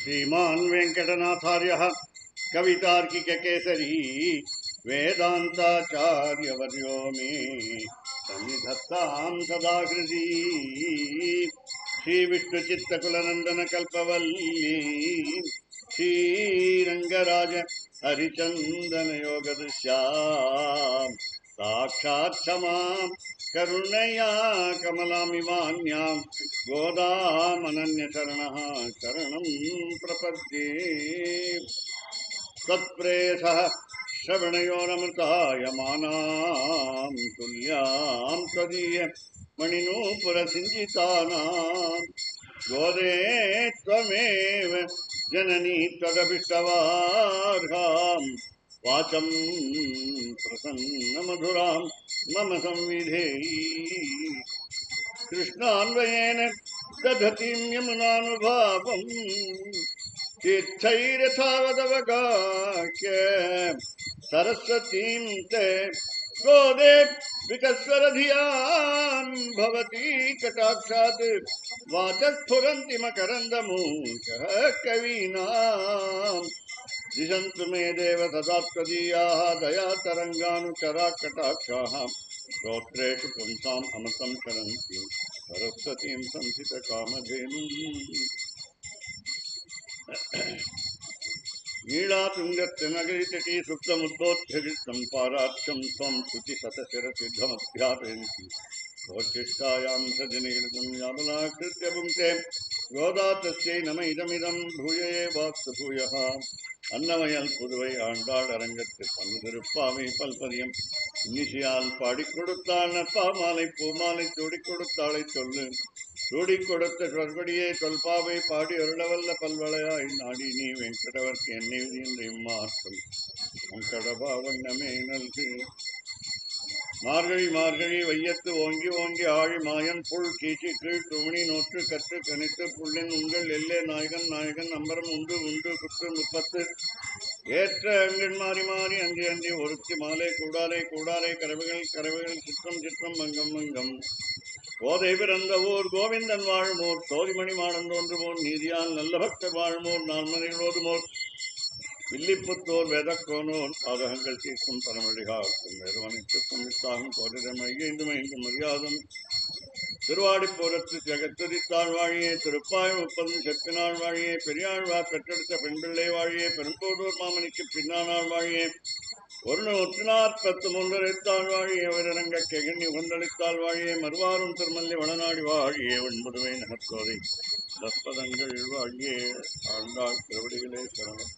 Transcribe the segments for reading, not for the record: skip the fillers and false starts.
श्रीमान् वेंकटनाथार्यः कवितार्किककेसरी वेदान्ताचार्यवर्यो मे सन्निधत्तां सदा हृदि श्रीविष्णुचित्तकुलनन्दनकल्पवल्ली श्रीरङ्गराज हरिचन्दनयोगदृश्याम् साक्षात् क्षमां करुणया कमलामिवान्यां गोदामनन्यशरणः शरणं प्रपद्ये तत्प्रेयसः श्रवणयोरमृतायमानां तुल्यां त्वदीय मणिनूपुरसिञ्चितानां गोदे त्वमेव जननी त्वदभिष्टवार्हां वाचं प्रसन्नमधुरां मम संविधेहि कृष्णान्वयेन दधतीं यमुनानुभावम् तीर्थैरथावदवगाह्य सरस्वतीं ते गोदे विकस्वरधियां भवती कटाक्षात् वाचस्फुरन्ति मकरन्दमूषः कवीनाम् दिशन्तु मे देव सदा त्वदीयाः दयातरङ्गानुचरा कटाक्षाः श्रोत्रेषु पुंसाम् अमृतं क्षरन्ति सरस्वतीं संसितकामधेनुम् नीलातुङ्गत्यनगरितटी सुप्तमुद्बोध्यविष्टं पाराक्षं त्वं श्रुतिशतशिरसिद्धमध्यापयन्ति भवचिष्टायां सजनीर्दं यामलाकृत्य पुङ्क्ते गोदा तस्यै नम इदमिदं भूये वास्तु भूयः அன்னவயல் புதுவை ஆண்டாள் அரங்கத்து பன்னிருப்பாவை பல்பதியம் இன்னிசையால் பாடிக் கொடுத்தாள் நற்பாமாலை பூமாலை சூடிக் கொடுத்தாளை சொல்லு சூடிக் கொடுத்த சொற்படியே தொல்பாவை பாடி அருளவல்ல பல்வளையாய் நாடி நீ வெங்கடவர்க்கு என்னை என்று இம்மாற்றம் வெங்கடபா வண்ணமே நல்கு மார்கழி மார்கழி வையத்து ஓங்கி ஓங்கி ஆழி மாயன் புல் கீச்சி கீழ் துமணி நோற்று கற்று கணித்து புள்ளின் உங்கள் எல்லே நாயகன் நாயகன் அம்பரம் உண்டு உண்டு குற்று முப்பத்து ஏற்ற அங்கன் மாறி மாறி அஞ்சி அஞ்சி ஒருத்தி மாலை கூடாலே கூடாலே கரவுகள் கரவுகள் சிற்றம் சிற்றம் மங்கம் மங்கம் கோதை பிறந்த ஊர் கோவிந்தன் வாழ்மோர் சோதிமணி மாடம் தோன்றுமோர் நீதியால் நல்ல பக்தர் வாழ்மோர் நான்மனைகளோதுமோர் வில்லிப்புத்தோர் வேதக்கோனோர் பாதகங்கள் தீர்க்கும் பரமழிகாக்கும் வேதவனைத்துக்கும் வித்தாகும் கோரிடமையும் மரியாதம் திருவாடிப்போரத்து ஜெகத்துதித்தாள் வாழியே திருப்பாய் 30 செப்பினாள் வாழியே பெரியாழ்வார் பெற்றெடுத்த பெண்பிள்ளை வாழியே பெரும்போதூர் மாமணிக்கு பின்னானாள் வாழியே 143 வாழியே விரரங்க கெகிண்ணி உகந்தளித்தாள் வாழியே மறுவாரும் திருமல்லி வளநாடி வாழியே ஒன்பதுவை நகர்கோதை தற்பதங்கள் வாழியே ஆண்டாள் திருவடிகளே சரணம்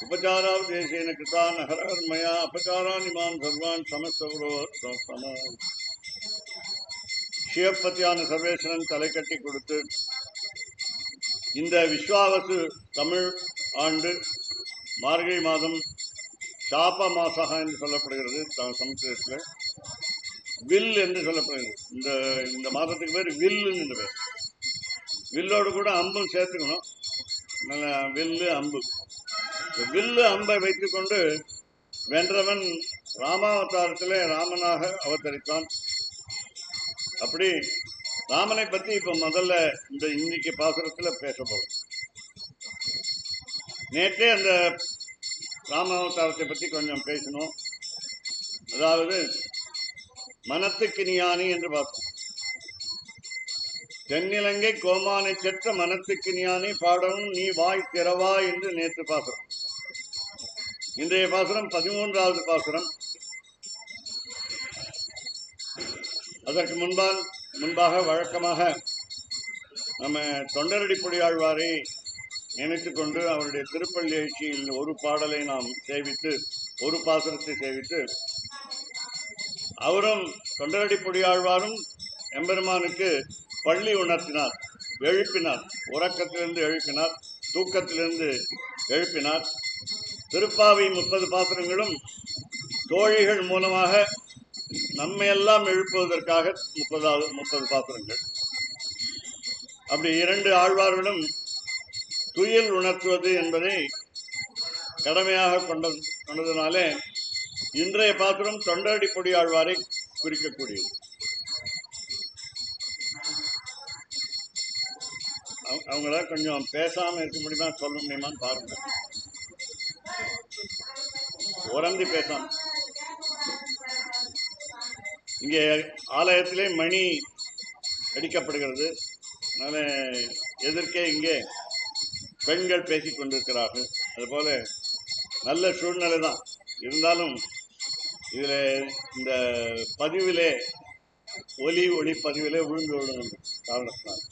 उपचारावदेशेन कृतान् हरहर्मया अपचारान् इमान् सर्वान् समस्तवरोत्तमः சிவபதியான சர்வேஸ்வரன் தலை கட்டி கொடுத்து இந்த விஸ்வாவசு தமிழ் ஆண்டு மார்கழி மாதம் சாப மாசக என்று சொல்லப்படுகிறது சமஸ்கிருதத்தில் வில் என்று சொல்லப்படுகிறது இந்த மாதத்துக்கு பேர் வில்லு என்று பேர் வில்லோடு கூட அம்பும் சேர்த்துக்கணும் வில்லு அம்பு வில்லு அம்பை வைத்துக் கொண்டு வென்றவன் ராமாவதாரத்திலே ராமனாக அவதரித்தான். அப்படி ராமனை பத்தி இப்ப முதல்ல இந்த இன்னைக்கு பாசுரத்துல பேச போறோம். நேற்றே அந்த ராமாவதாரத்தை பத்தி கொஞ்சம் பேசணும். அதாவது மனத்துக்கு ஞானி என்று பார்த்தோம். தென்னிலங்கை கோமானை செற்ற மனத்துக்கு ஞானி பாடவும் நீ வாய் திறவா என்று நேற்று பாசுரம். இன்றைய பாசுரம் 13வது பாசுரம். அதற்கு முன்பாக வழக்கமாக நம்ம தொண்டரடிப்பொடியாழ்வாரை நினைத்துக் கொண்டு அவருடைய திருப்பள்ளி எழுச்சியில் ஒரு பாடலை நாம் சேவித்து ஒரு பாசுரத்தை சேவித்து அவரும் தொண்டரடிப்பொடியாழ்வாரும் எம்பெருமானுக்கு பள்ளி உணர்த்தினார், எழுப்பினார், உறக்கத்திலிருந்து எழுப்பினார், தூக்கத்திலிருந்து எழுப்பினார். திருப்பாவை 30 பாசுரங்களும் தோழிகள் மூலமாக நம்மையெல்லாம் எழுப்புவதற்காக 30 பாசுரங்கள். அப்படி 2 ஆழ்வார்களும் துயில் உணர்த்துவது என்பதை கடமையாக கொண்டதனாலே இன்றைய பாசுரம் தொண்டரடிப்பொடி ஆழ்வாரை குறிக்கக்கூடியது. அவங்கள கொஞ்சம் பேசாம இருக்க முடியுமா, சொல்ல முடியுமான்னு பாருங்க. உறந்து பேசாம. இங்கே ஆலயத்திலே மணி அடிக்கப்படுகிறது. அதனால எதிர்க்கே இங்கே பெண்கள் பேசிக் கொண்டிருக்கிறார்கள். அதுபோல நல்ல சூழ்நிலை தான் இருந்தாலும் இதில் இந்த பதிவிலே ஒளி பதிவிலே விழுந்து விடும் காரணத்தினால்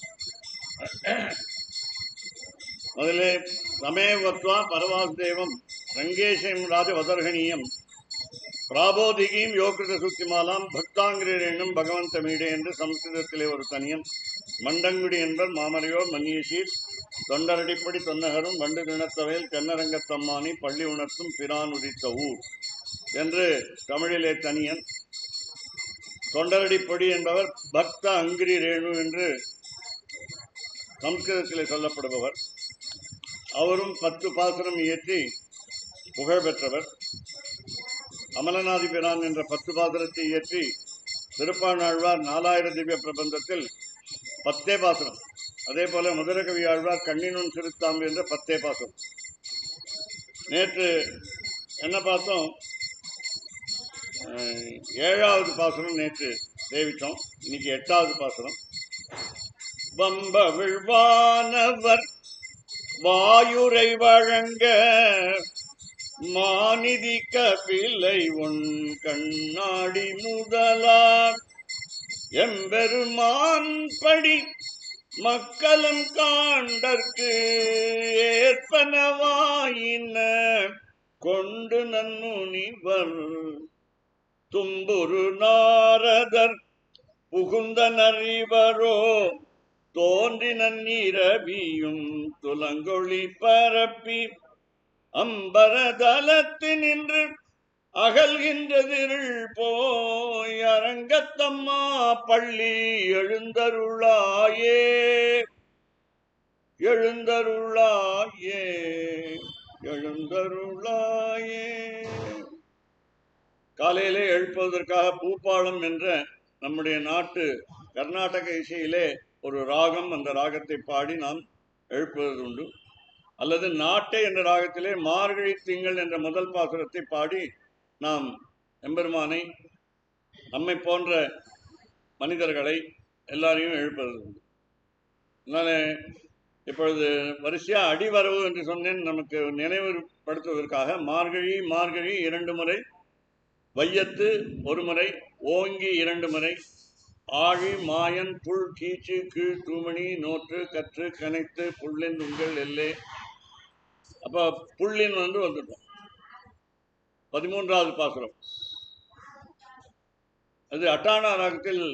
முதலே சமேவத்வா பரவாசுதேவம் ரங்கேஷம் ராஜவதர்கணியம் பிராபோதிகியும் யோகிருத சுத்திமாலாம் பக்தாங்கிரேனும் பகவந்த மீடே என்று சம்ஸ்கிருதத்திலே ஒரு தனியம். மண்டங்குடி என்பர் மாமரையோர் மன்னியசீர் தொண்டரடிப்படி தொன்னகரும் வண்டு தினத்தவையில் தென்னரங்கத்தம்மானி பள்ளி உணர்த்தும் பிரான் உதித்த ஊர் என்று தமிழிலே தனியன். தொண்டரடிப்படி என்பவர் பக்த அங்கிரி ரேணு என்று சம்ஸ்கிருதத்திலே சொல்லப்படுபவர். அவரும் 10 பாசுரம் இயற்றி புகழ் பெற்றவர். அமலநாதி பிரான் என்ற 10 பாசுரத்தை இயற்றி திருப்பாணாழ்வார் 4000 திவ்ய பிரபந்தத்தில் 10 பாசுரம். அதே போல முதலகவி ஆழ்வார் கண்ணினுன் சிறுத்தாம்பு என்ற 10 பாசுரம். நேற்று என்ன பார்த்தோம்? 7வது பாசுரம் நேற்று சேவித்தோம். இன்னைக்கு 8வது பாசுரம். வம்ப விழ்வானவர் வாயுரை வழங்க மாநிதி கபிலை உன் கண்ணாடி முதலார் எம்பெருமான் படி மக்களும் காண்டற்கு ஏற்பனவாயின கொண்டு நன்முனிவர் தும்புரு நாரதர் புகுந்தனர் இவரோ தோன்றி நன்னீரவியும் துலங்கொழி பரப்பி அம்பரதலத்து நின்று அகல்கின்றதிருள் போய் அரங்கத்தம்மா பள்ளி எழுந்தருளாயே எழுந்தருளாயே எழுந்தருளாயே. காலையிலே எழுப்புவதற்காக பூப்பாளம் என்ற நம்முடைய நாட்டு கர்நாடக இசையிலே ஒரு ராகம், அந்த ராகத்தை பாடி நாம் எழுப்புவது உண்டு. அல்லது நாட்டை என்ற ராகத்திலே மார்கழி திங்கள் என்ற முதல் பாசுரத்தை பாடி நாம் எம்பெருமானை, நம்மை போன்ற மனிதர்களை எல்லாரையும் எழுப்பது உண்டு. அதனால இப்பொழுது வரிசையா அடிவரவு என்று சொன்னேன். நமக்கு நினைவுபடுத்துவதற்காக மார்கழி 2 முறை, வையத்து 1 முறை, ஓங்கி 2 முறை, ஆழி மாயன் புல் கீச்சு கீழ் தூமணி நோற்று கற்று கனைத்து புல்லின் உங்கள் எல்லே. அப்ப புல்லின் வந்துட்டோம். 13வது பாசுரம். அது அட்டானா ராகத்தில்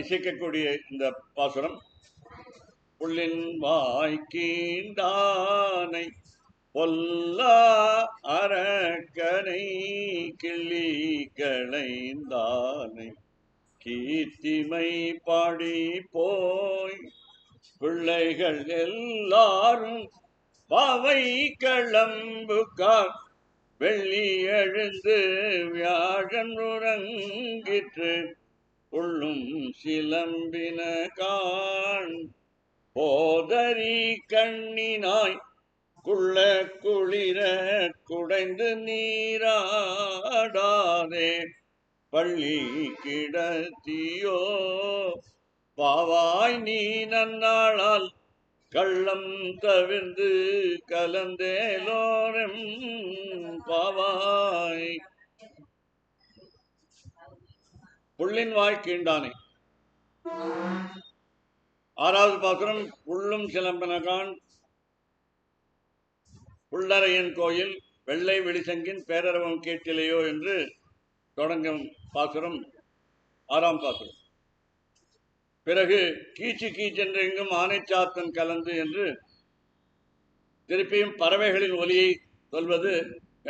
இசைக்கக்கூடிய இந்த பாசுரம். புல்லின் வாய்க்கீண்டானை பொல்லா அரக்கனை கிள்ளி களைந்தானை கீர்த்திமை பாடி போய் பிள்ளைகள் எல்லாரும் பாவை களம்புக்கார் வெள்ளி எழுந்து வியாழன் உறங்கிற்று உள்ளும் சிலம்பின காண் போதரி கண்ணினாய் குள்ள குளிர குடைந்து நீராடாதே பள்ளி கிடத்தியோ பாவாய் நீ நன்னாளால் கள்ளம் தவிர்ந்து கலந்தேலோரம் பாவாய். புள்ளின் வாய் கீண்டானே. 6வது பாசுரம். புள்ளும் சிலம்பனகான் புள்ளரையன் கோயில் வெள்ளை வெளிசங்கின் பேரரவம் கேட்டிலையோ என்று தொடங்கும் பாசுரம் 6ஆம் பாசுரம். பிறகு கீச்சு கீச்சென்று எங்கும் ஆனைச்சாத்தன் கலந்து என்று திருப்பியும் பறவைகளின் ஒலியை சொல்வது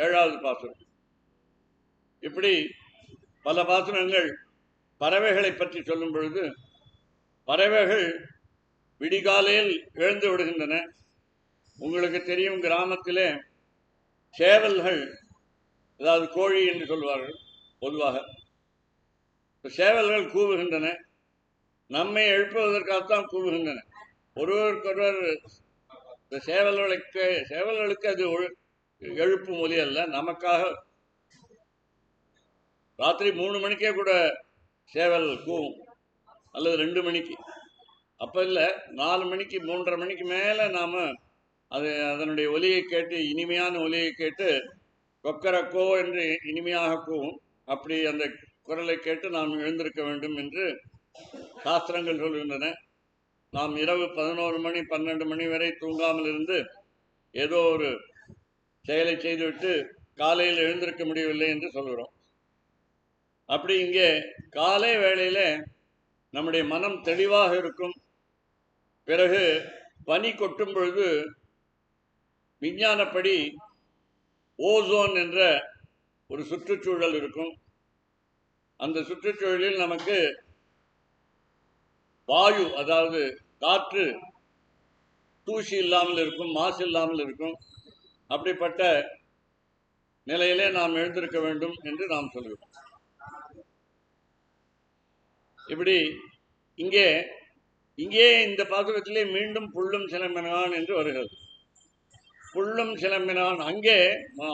7வது பாசுரம். இப்படி பல பாசுரங்கள் பறவைகளை பற்றி சொல்லும் பொழுது, பறவைகள் விடிகாலையில் எழுந்து விடுகின்றன. உங்களுக்கு தெரியும், கிராமத்திலே சேவல்கள், அதாவது கோழி என்று சொல்வார்கள் பொதுவாக, சேவல்கள் கூவுகின்றன. நம்மை எழுப்புவதற்காகத்தான் கூவுகின்றன. ஒருவருக்கொருவர் சேவல்களுக்கு அது எழுப்பு மொழி அல்ல. நமக்காக ராத்திரி 3 மணிக்கே கூட சேவல் கூவும், அல்லது 2 மணிக்கு. அப்ப இல்லை, 4 மணிக்கு 3:30 மணிக்கு மேல நாம அதனுடைய ஒலியை கேட்டு, இனிமையான ஒலியை கேட்டு, கொக்கரக்கோ என்று இனிமையாக கூவும். அப்படி அந்த குரலை கேட்டு நாம் எழுந்திருக்க வேண்டும் என்று சாஸ்திரங்கள் சொல்கின்றன. நாம் இரவு 11 மணி 12 மணி வரை தூங்காமல் இருந்து ஏதோ ஒரு செயலை செய்துவிட்டு காலையில் எழுந்திருக்க முடியவில்லை என்று சொல்கிறோம். அப்படி இங்கே காலை வேளையில நம்முடைய மனம் தெளிவாக இருக்கும். பிறகு பனி கொட்டும் பொழுது விஞ்ஞானப்படி ஓசோன் என்ற ஒரு சுற்றுச்சூழல் இருக்கும். அந்த சுற்றுச்சூழலில் நமக்கு வாயு, அதாவது காற்று தூசி இல்லாமல் இருக்கும், மாசு இல்லாமல் இருக்கும். அப்படிப்பட்ட நிலையிலே நாம் எழுந்திருக்க வேண்டும் என்று நாம் சொல்கிறோம். இப்படி இங்கே இந்த பாசுரத்திலே மீண்டும் புல்லும் சிலம்பினான் என்று வருகிறது. புல்லும் சிலம்பினான். அங்கே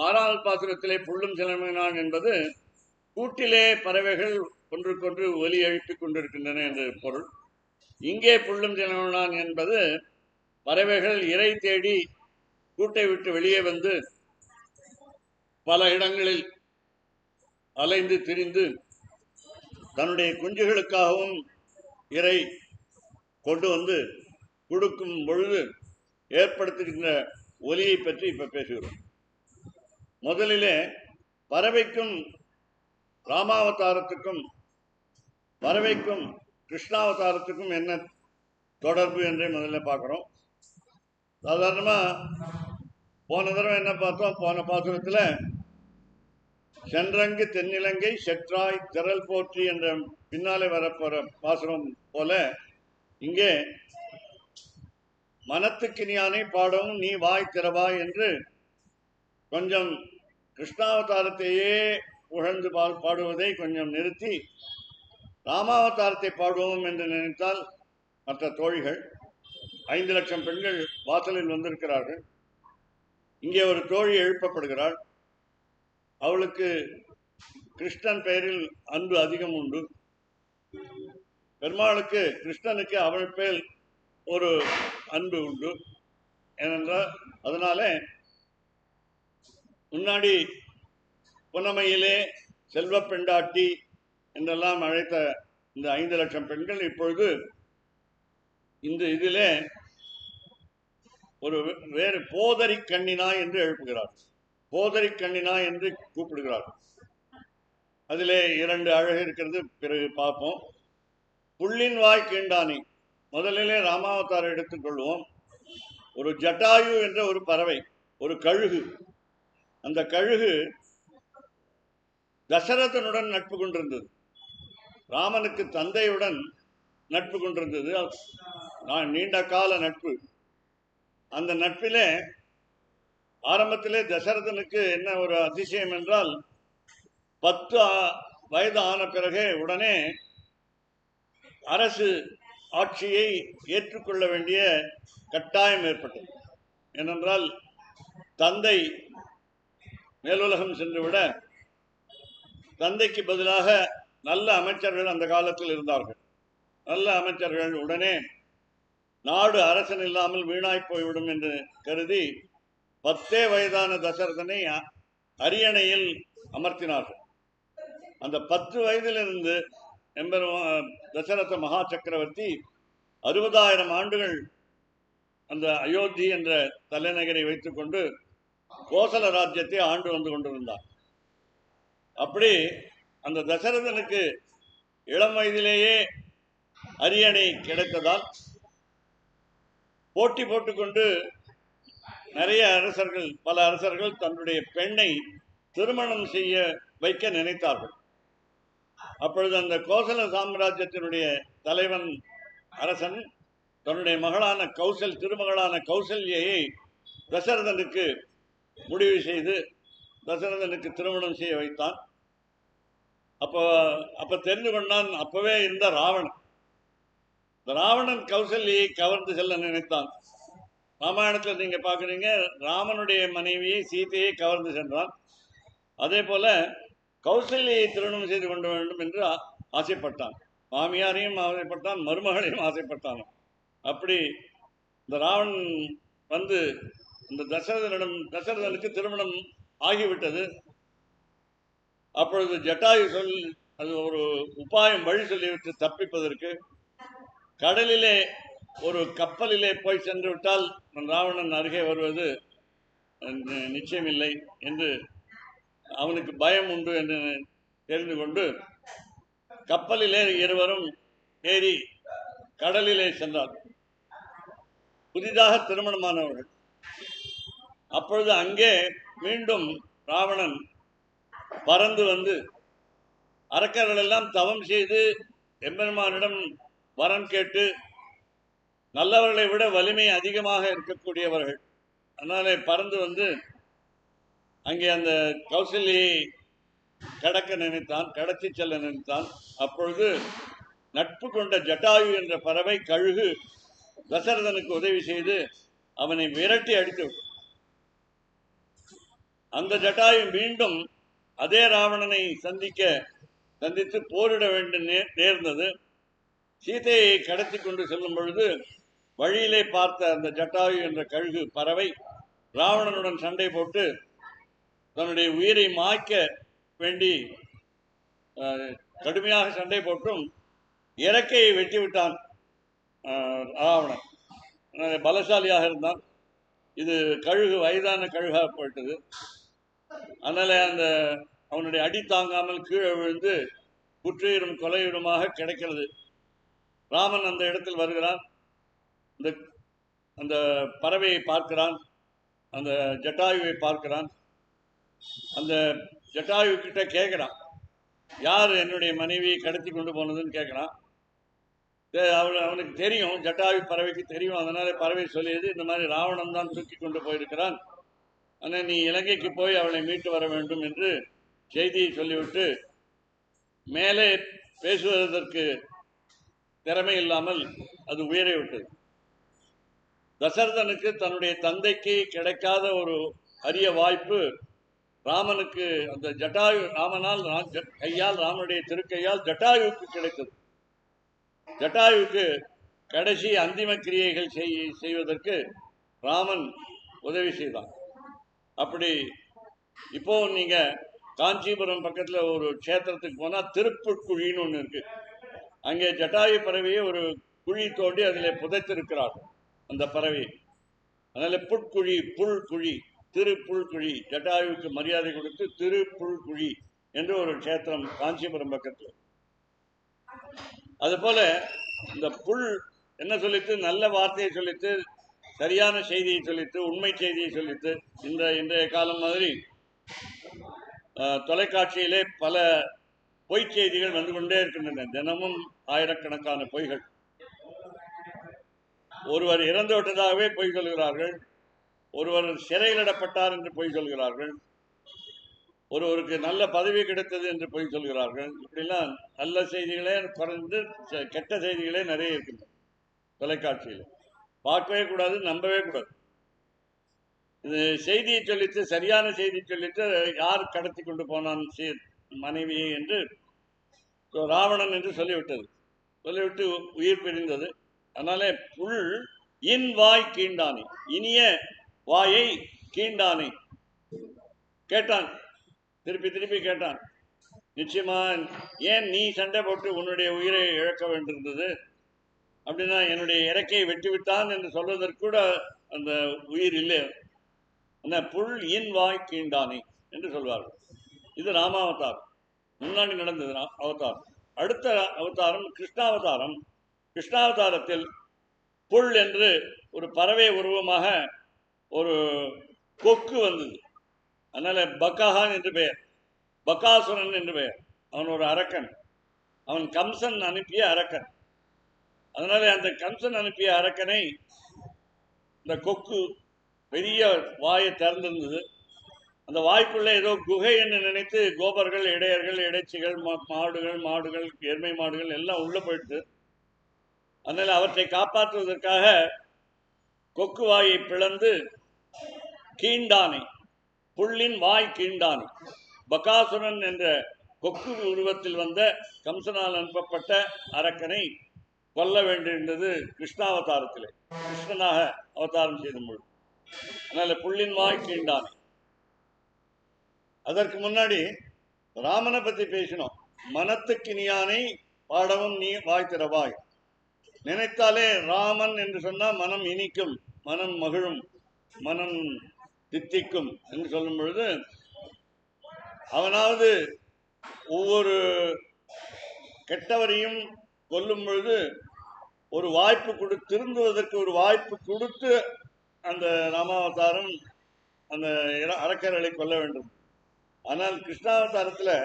6வது பாசுரத்திலே புல்லும் சிலம்பினான் என்பது கூட்டிலே பறவைகள் ஒன்றுக்கொன்று ஒலி எழுப்பிக் கொண்டிருக்கின்றன என்று பொருள். இங்கே புல்லும் சிலம்பினான் என்பது பறவைகள் இரை தேடி கூட்டை விட்டு வெளியே வந்து பல இடங்களில் அலைந்து திரிந்து தன்னுடைய குஞ்சுகளுக்காகவும் இறை கொண்டு வந்து கொடுக்கும் பொழுது ஏற்படுத்துகின்ற ஒலியை பற்றி இப்ப பேசுகிறோம். முதலிலே பறவைக்கும் ராமாவதாரத்துக்கும் பறவைக்கும் கிருஷ்ணாவதாரத்துக்கும் என்ன தொடர்பு என்றே முதல்ல பார்க்கிறோம். சாதாரணமா போன தடவை என்ன பார்த்தோம்? போன பாசுரத்தில் சென்றங்கு தென்னிலங்கை செற்றாய் திரள் போற்றி என்ற பின்னாலே வரப்போற பாசுரம் போல இங்கே மனத்துக்கினியானை பாடவும் நீ வாய் திறவாய் என்று கொஞ்சம் கிருஷ்ணாவதாரத்தையே புகழ்ந்து பாடுவதை கொஞ்சம் நிறுத்தி ராமாவதாரத்தை பாடுவோம் என்று நினைத்தால் மற்ற தோழிகள் 5 லட்சம் பெண்கள் வாசலில் வந்திருக்கிறார்கள். இங்கே ஒரு தோழி எழுப்பப்படுகிறாள். அவளுக்கு கிருஷ்ணன் பெயரில் அன்பு அதிகம் உண்டு. பெருமாளுக்கு கிருஷ்ணனுக்கு அவள் பேர் ஒரு அன்பு உண்டு. ஏனென்றால் அதனால முன்னாடி புனமையிலே செல்வ பெண்டாட்டி என்றெல்லாம் அழைத்த இந்த 5 லட்சம் பெண்கள் இப்பொழுது இந்த இதிலே ஒரு வேறு போதரி கண்ணினாய் என்று எழுப்புகிறார். போதரி கண்ணினாய் என்று கூப்பிடுகிறார். அதிலே 2 அழகு இருக்கிறது, பிறகு பார்ப்போம். புள்ளின் வாய் கீண்டானி. முதலிலே ராமாவதாரம் எடுத்துக்கொள்வோம். ஒரு ஜட்டாயு என்ற ஒரு பறவை, ஒரு கழுகு. அந்த கழுகு தசரதனுடன் நட்பு கொண்டிருந்தது. ராமனுக்கு தந்தையுடன் நட்பு கொண்டிருந்தது. நீண்ட கால நட்பு. அந்த நட்பிலே ஆரம்பத்திலே தசரதனுக்கு என்ன ஒரு அதிசயம் என்றால் 10 வயது ஆன பிறகு உடனே அரசு ஆட்சியை ஏற்றுக்கொள்ள வேண்டிய கட்டாயம் ஏற்பட்டது. ஏனென்றால் தந்தை மேலுலகம் சென்றுவிட தந்தைக்கு பதிலாக நல்ல அமைச்சர்கள் அந்த காலத்தில் இருந்தார்கள். நல்ல அமைச்சர்கள் உடனே நாடு அரசன் இல்லாமல் வீணாய் போய்விடும் என்று கருதி 10 வயதான தசரதனை அரியணையில் அமர்த்தினார்கள். அந்த 10 வயதிலிருந்து தசரத மகா சக்கரவர்த்தி 60,000 ஆண்டுகள் அந்த அயோத்தி என்ற தலைநகரை வைத்துக் கொண்டு கோசல ராஜ்யத்தை ஆண்டு வந்து கொண்டிருந்தார். அப்படி அந்த தசரதனுக்கு இளம் வயதிலேயே அரியணை கிடைத்ததால் போட்டி போட்டுக்கொண்டு நிறைய அரசர்கள், பல அரசர்கள் தன்னுடைய பெண்ணை திருமணம் செய்ய வைக்க நினைத்தார்கள். அப்பொழுது அந்த கோசல சாம்ராஜ்யத்தினுடைய தலைவன் அரசன் தன்னுடைய மகளான திருமகளான கௌசல்யை தசரதனுக்கு முடிவு செய்து தசரதனுக்கு திருமணம் செய்ய வைத்தான். அப்ப தெரிந்து கொண்டான், அப்பவே இருந்த ராவணன். ராவணன் கௌசல்யை கவர்ந்து செல்ல நினைத்தான். ராமாயணத்தில் நீங்க பாக்குறீங்க, ராமனுடைய மனைவியை சீதையை கவர்ந்து சென்றான். அதே போல கௌசல்யை திருமணம் செய்து கொள்ள வேண்டும் என்று ஆசைப்பட்டான். மாமியாரையும் ஆசைப்பட்டான், மருமகளையும் ஆசைப்பட்டான். அப்படி இந்த ராவணன் வந்து இந்த தசரதனுக்கு திருமணம் ஆகிவிட்டது. அப்பொழுது ஜட்டாயு அது ஒரு உபாயம் வழி சொல்லிவிட்டு தப்பிப்பதற்கு கடலிலே ஒரு கப்பலிலே போய் சென்று விட்டால் ராவணன் அருகே வருவது நிச்சயமில்லை என்று அவனுக்கு பயம் உண்டு என்று தெரிந்து கொண்டு கப்பலிலே இருவரும் ஏறி கடலிலே சென்றார். புதிதாக திருமணமானவர்கள். அப்பொழுது அங்கே மீண்டும் ராவணன் பறந்து வந்து அரக்கர்கள் எல்லாம் தவம் செய்து எம்பெருமானிடம் வரம் கேட்டு நல்லவர்களை விட வலிமை அதிகமாக இருக்கக்கூடியவர்கள். அதனாலே பறந்து வந்து அங்கே அந்த கௌசல்யை கடக்க நினைத்தான், கடத்தி செல்ல நினைத்தான். அப்பொழுது நட்பு கொண்ட ஜட்டாயு என்ற பறவை கழுகு தசரதனுக்கு உதவி செய்து அவனை விரட்டி அடித்து விட்டான். அந்த ஜட்டாயு மீண்டும் அதே ராவணனை சந்தித்து போரிட வேண்டும் நேர்ந்தது. சீதையை கடத்தி கொண்டு செல்லும் பொழுது வழியிலே பார்த்த அந்த ஜட்டாயு என்ற கழுகு பறவை ராவணனுடன் சண்டை போட்டு தன்னுடைய உயிரை மாய்க்க வேண்டி கடுமையாக சண்டை போட்டும் இறக்கையை வெட்டிவிட்டான் ராவணன். பலசாலியாக இருந்தான். இது கழுகு வயதான கழுகாக போயிட்டது. அதனால அந்த அவனுடைய அடி தாங்காமல் கீழே விழுந்து குற்றுயிரும் கொலையுருமாக கிடைக்கிறது. ராமன் அந்த இடத்தில் வருகிறான். அந்த பறவையை பார்க்கிறான், அந்த ஜட்டாயுவை பார்க்கிறான். அந்த ஜட்டாயு கிட்ட கேட்கிறான், யார் என்னுடைய மனைவியை கடத்தி கொண்டு போனதுன்னு கேட்கிறான். அவனுக்கு தெரியும், ஜட்டாயு பறவைக்கு தெரியும். அதனால பறவை சொல்லியது, இந்த மாதிரி ராவணன் தான் தூக்கி கொண்டு போயிருக்கிறான், ஆனால் நீ இலங்கைக்கு போய் அவளை மீட்டு வர வேண்டும் என்று செய்தியை சொல்லிவிட்டு மேலே பேசுவதற்கு திறமை இல்லாமல் அது உயரை விட்டது. தசரதனுக்கு தன்னுடைய தந்தைக்கு கிடைக்காத ஒரு அரிய வாய்ப்பு ராமனுக்கு அந்த ஜட்டாயு கையால் ராமனுடைய திருக்கையால் ஜட்டாயுவுக்கு கிடைத்தது. ஜட்டாயுவுக்கு கடைசி அந்திம கிரியைகள் செய்வதற்கு ராமன் உதவி செய்தான். அப்படி இப்போ நீங்க காஞ்சிபுரம் பக்கத்துல ஒரு க்ஷேத்திரத்துக்கு போனா திருப்புட்குழின்னு ஒன்று இருக்கு. அங்கே ஜட்டாயு பறவையை ஒரு குழி தோண்டி அதில் புதைத்திருக்கிறார் அந்த பறவை. அதனால புட்குழி, புல்குழி, திருப்புல்குழி, ஜட்டாயுவுக்கு மரியாதை கொடுத்து திருப்புல்குழி என்று ஒரு க்ஷேத்திரம் காஞ்சிபுரம் பக்கத்தில். அதுபோல இந்த புல் என்ன சொல்லித்து, நல்ல வார்த்தையை சொல்லித்து, சரியான செய்தியை சொல்லித்து, உண்மை செய்தியை சொல்லித்து, இன்றைய காலம் மாதிரி தொலைக்காட்சியிலே பல பொய் செய்திகள் வந்து கொண்டே இருக்கின்றன. தினமும் ஆயிரக்கணக்கான பொய்கள். ஒருவர் இறந்து விட்டதாகவே பொய் சொல்கிறார்கள், ஒருவர் சிறையிலிடப்பட்டார் என்று பொய் சொல்கிறார்கள், ஒருவருக்கு நல்ல பதவி கிடைத்தது என்று பொய் சொல்கிறார்கள். இப்படிலாம் நல்ல செய்திகளே குறைந்து கெட்ட செய்திகளே நிறைய இருக்கின்றன தொலைக்காட்சியில். பார்க்கவே கூடாது, நம்பவே கூடாது. இது செய்தியை சொல்லித்து, சரியான செய்தி சொல்லிட்டு, யார் கடத்தி கொண்டு போனான் மனைவியை என்று ராவணன் என்று சொல்லிவிட்டு உயிர் பிரிந்தது. அதனாலே புல் இன் வாய் கீண்டானே, இனிய வாயை கீண்டானே. கேட்டான், திருப்பி கேட்டான், நிச்சயமா ஏன் நீ சண்டை போட்டு உன்னுடைய உயிரை இழக்க வேண்டியிருந்தது? அப்படின்னா என்னுடைய இறக்கையை வெட்டிவிட்டான் என்று சொல்வதற்கு கூட அந்த உயிர் இல்லை. அந்த புல் இன் வாய் கீண்டானே என்று சொல்வார்கள். இது ராமாவதாரம், முன்னாடி நடந்தது அவதாரம். அடுத்த அவதாரம் கிருஷ்ணாவதாரம். கிருஷ்ணாவதாரத்தில் புல் என்று ஒரு பறவை உருவமாக ஒரு கொக்கு வந்தது. அதனால பகாஹான் என்று பெயர், பகாசுரன் என்று பெயர். அவன் ஒரு அரக்கன், அவன் கம்சன் அனுப்பிய அரக்கன். அதனால அந்த கம்சன் அனுப்பிய அரக்கனை இந்த கொக்கு பெரிய வாயை திறந்திருந்தது. அந்த வாய்க்குள்ளே ஏதோ குகை என்று நினைத்து கோபர்கள், இடையர்கள், இடைச்சிகள், மாடுகள், எருமை மாடுகள் எல்லாம் உள்ள போயிட்டு அதனால் அவற்றை காப்பாற்றுவதற்காக கொக்கு வாயை பிளந்து கீண்டானை, புள்ளின் வாய் கீண்டானை, பகாசுரன் என்ற கொக்கு உருவத்தில் வந்த கம்சனால் அனுப்பப்பட்ட அரக்கனை கொல்ல வேண்டியிருந்தது கிருஷ்ணாவதாரத்திலே, கிருஷ்ணனாக அவதாரம் செய்த முழு. அதனால புள்ளின் வாய் கீண்டானை. அதற்கு முன்னாடி ராமனை பத்தி பேசினோம். மனத்துக்கினியானை பாடவும் நீ வாய் திறவாய். நினைத்தாலே ராமன் என்று சொன்னால் மனம் இனிக்கும், மனம் மகிழும், மனம் தித்திக்கும் என்று சொல்லும் பொழுது, அவனாவது ஒவ்வொரு கெட்டவரையும் கொல்லும் பொழுது ஒரு வாய்ப்பு திருந்துவதற்கு ஒரு வாய்ப்பு கொடுத்து அந்த ராமாவதாரம் அந்த அரக்கர்களை கொல்ல வேண்டும். ஆனால் கிருஷ்ணாவதாரத்தில்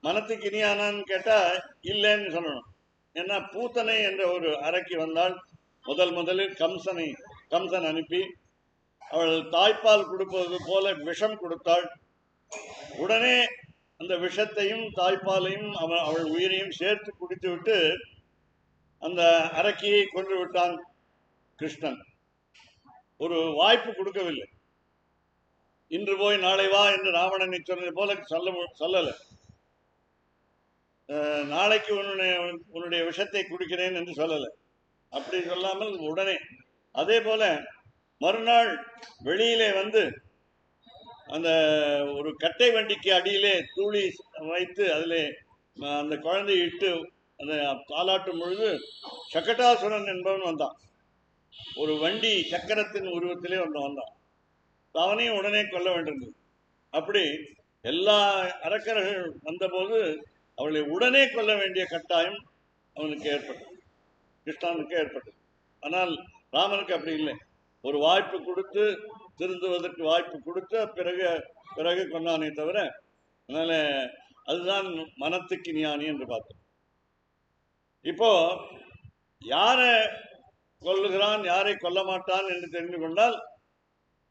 மனத்துக்கு இனியானான்னு கேட்டால் இல்லைன்னு சொல்லணும். ஏன்னா பூத்தனை என்ற ஒரு அரக்கி வந்தால் முதலில் கம்சன் அனுப்பி அவள் தாய்ப்பால் கொடுப்பது போல விஷம் கொடுத்தாள். உடனே அந்த விஷத்தையும் தாய்ப்பாலையும் அவள் உயிரையும் சேர்த்து குடித்து விட்டு அந்த அரக்கியை கொன்று விட்டான் கிருஷ்ணன். ஒரு வாய்ப்பு கொடுக்கவில்லை. இன்று போய் நாளை வா என்று ராவணனை சொன்னது போல சொல்லலை. நாளைக்கு உன்னுடைய விஷத்தை குடிக்கிறேன் என்று சொல்லலை. அப்படி சொல்லாமல் உடனே, அதே போல மறுநாள் வெளியிலே வந்து அந்த ஒரு கட்டை வண்டிக்கு அடியிலே தூளி வைத்து அதிலே அந்த குழந்தையை இட்டு அந்த தாலாட்டும் பொழுது சக்கட்டாசுரன் என்பவன் வந்தான். ஒரு வண்டி சக்கரத்தின் உருவத்திலே வந்தான். அவனையும் உடனே கொல்ல வேண்டியிருந்தது. அப்படி எல்லா அரக்கர்கள் வந்தபோது அவளை உடனே கொல்ல வேண்டிய கட்டாயம் அவனுக்கு ஏற்பட்டது, கிருஷ்ணனுக்கு ஏற்பட்டது. ஆனால் ராமனுக்கு அப்படி இல்லை. ஒரு வாய்ப்பு கொடுத்து திருந்துவதற்கு வாய்ப்பு கொடுத்து பிறகு கொண்டானே தவிர. அதனால அதுதான் மனத்துக்கு ஞானி என்று பார்த்தோம். இப்போ யாரை கொல்லுகிறான் யாரை கொல்ல மாட்டான் என்று தெரிந்து கொண்டால்,